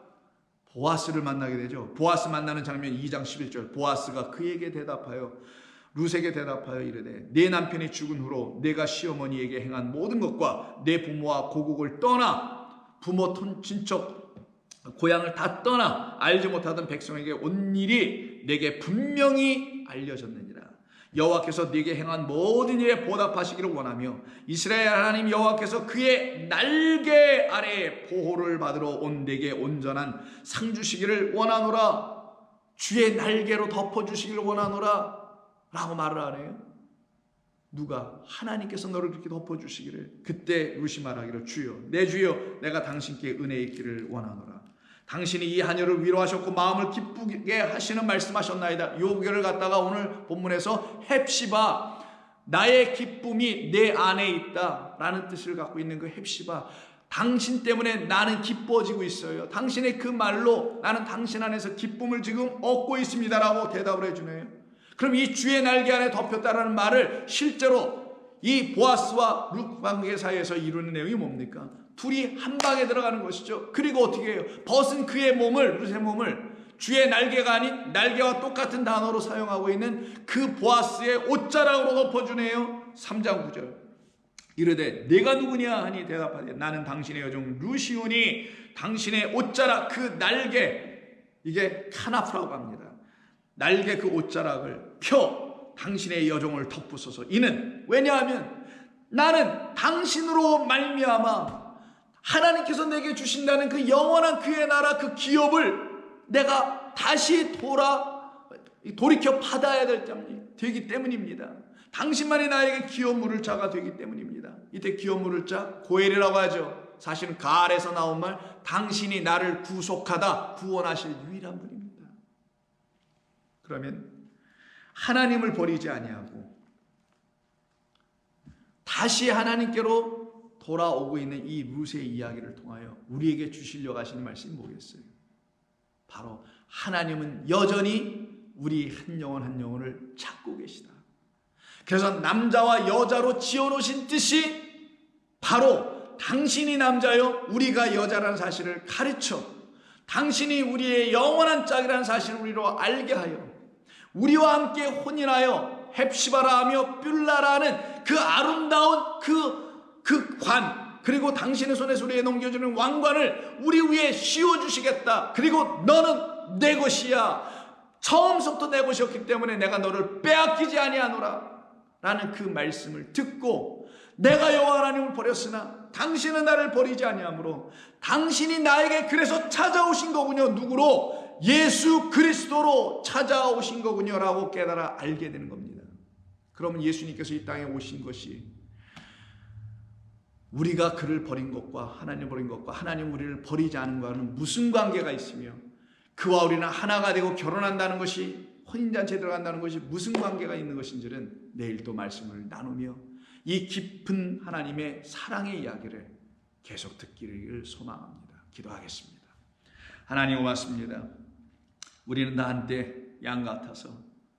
보아스를 만나게 되죠. 보아스 만나는 장면 2장 11절. 보아스가 그에게 대답하여 룻에게 대답하여 이르되 내 남편이 죽은 후로 내가 시어머니에게 행한 모든 것과 내 부모와 고국을 떠나 부모 친척 고향을 다 떠나 알지 못하던 백성에게 온 일이 내게 분명히 알려졌느니라. 여호와께서 네게 행한 모든 일에 보답하시기를 원하며 이스라엘 하나님 여호와께서 그의 날개 아래에 보호를 받으러 온 내게 온전한 상 주시기를 원하노라. 주의 날개로 덮어주시기를 원하노라 라고 말을 하네요. 누가? 하나님께서 너를 그렇게 덮어주시기를. 그때 룻이 말하기를 주여 내 주여 내가 당신께 은혜 있기를 원하노라. 당신이 이 하녀를 위로하셨고 마음을 기쁘게 하시는 말씀하셨나이다. 요 구절을 갖다가 오늘 본문에서 헵시바 나의 기쁨이 내 안에 있다 라는 뜻을 갖고 있는 그 헵시바, 당신 때문에 나는 기뻐지고 있어요. 당신의 그 말로 나는 당신 안에서 기쁨을 지금 얻고 있습니다 라고 대답을 해주네요. 그럼 이 주의 날개 안에 덮였다라는 말을 실제로 이 보아스와 룻 관계 사이에서 이루는 내용이 뭡니까? 둘이 한 방에 들어가는 것이죠. 그리고 어떻게 해요? 벗은 그의 몸을, 룻의 몸을 주의 날개가 아닌 날개와 똑같은 단어로 사용하고 있는 그 보아스의 옷자락으로 덮어주네요. 3장 9절. 이르되 내가 누구냐 하니 대답하되 나는 당신의 여종 룻이오니 당신의 옷자락 그 날개, 이게 카나프라고 합니다. 날개 그 옷자락을 펴 당신의 여종을 덮으소서. 이는 왜냐하면 나는 당신으로 말미암아 하나님께서 내게 주신다는 그 영원한 그의 나라 그 기업을 내가 다시 돌이켜 받아야 되기 때문입니다. 당신만이 나에게 기업 물을 자가 되기 때문입니다. 이때 기업 물을 자 고엘이라고 하죠. 사실은 가알에서 나온 말, 당신이 나를 구속하다 구원하실 유일한 분입니다. 그러면 하나님을 버리지 아니하고 다시 하나님께로 돌아오고 있는 이 룻의 이야기를 통하여 우리에게 주시려고 하시는 말씀이 뭐겠어요? 바로 하나님은 여전히 우리 한 영혼 한 영혼을 찾고 계시다. 그래서 남자와 여자로 지어놓으신 뜻이 바로 당신이 남자요 우리가 여자라는 사실을 가르쳐 당신이 우리의 영원한 짝이라는 사실을 우리로 알게 하여 우리와 함께 혼인하여 헵시바라 하며 뷸라라는 그 아름다운 그 관, 그리고 당신의 손에서 우리에게 넘겨주는 왕관을 우리 위에 씌워주시겠다. 그리고 너는 내 것이야. 처음부터 내 것이었기 때문에 내가 너를 빼앗기지 아니하노라 라는 그 말씀을 듣고 내가 여호와 하나님을 버렸으나 당신은 나를 버리지 아니하므로 당신이 나에게 그래서 찾아오신 거군요. 누구로? 예수 그리스도로 찾아오신 거군요 라고 깨달아 알게 되는 겁니다. 그러면 예수님께서 이 땅에 오신 것이 우리가 그를 버린 것과 하나님 버린 것과 하나님 우리를 버리지 않은 것과는 무슨 관계가 있으며 그와 우리는 하나가 되고 결혼한다는 것이, 혼인잔치에 들어간다는 것이 무슨 관계가 있는 것인지는 내일 또 말씀을 나누며 이 깊은 하나님의 사랑의 이야기를 계속 듣기를 소망합니다. 기도하겠습니다. 하나님 고맙습니다. 우리는 다 한때 양 같아서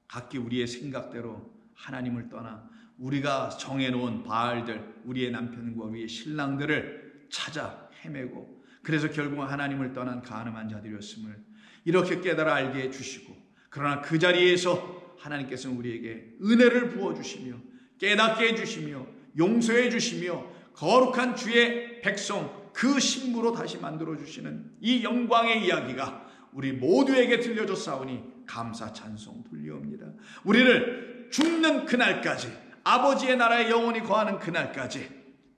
각기 우리의 생각대로 하나님을 떠나 우리가 정해놓은 바알들, 우리의 남편과 우리의 신랑들을 찾아 헤매고 그래서 결국은 하나님을 떠난 가늠한 자들이었음을 이렇게 깨달아 알게 해주시고, 그러나 그 자리에서 하나님께서는 우리에게 은혜를 부어주시며 깨닫게 해주시며 용서해 주시며 거룩한 주의 백성 그 신부로 다시 만들어주시는 이 영광의 이야기가 우리 모두에게 들려줬사오니 감사 찬송 돌리옵니다. 우리를 죽는 그날까지, 아버지의 나라에 영원히 거하는 그날까지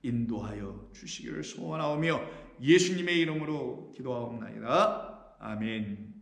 인도하여 주시기를 소원하오며 예수님의 이름으로 기도하옵나이다. 아멘.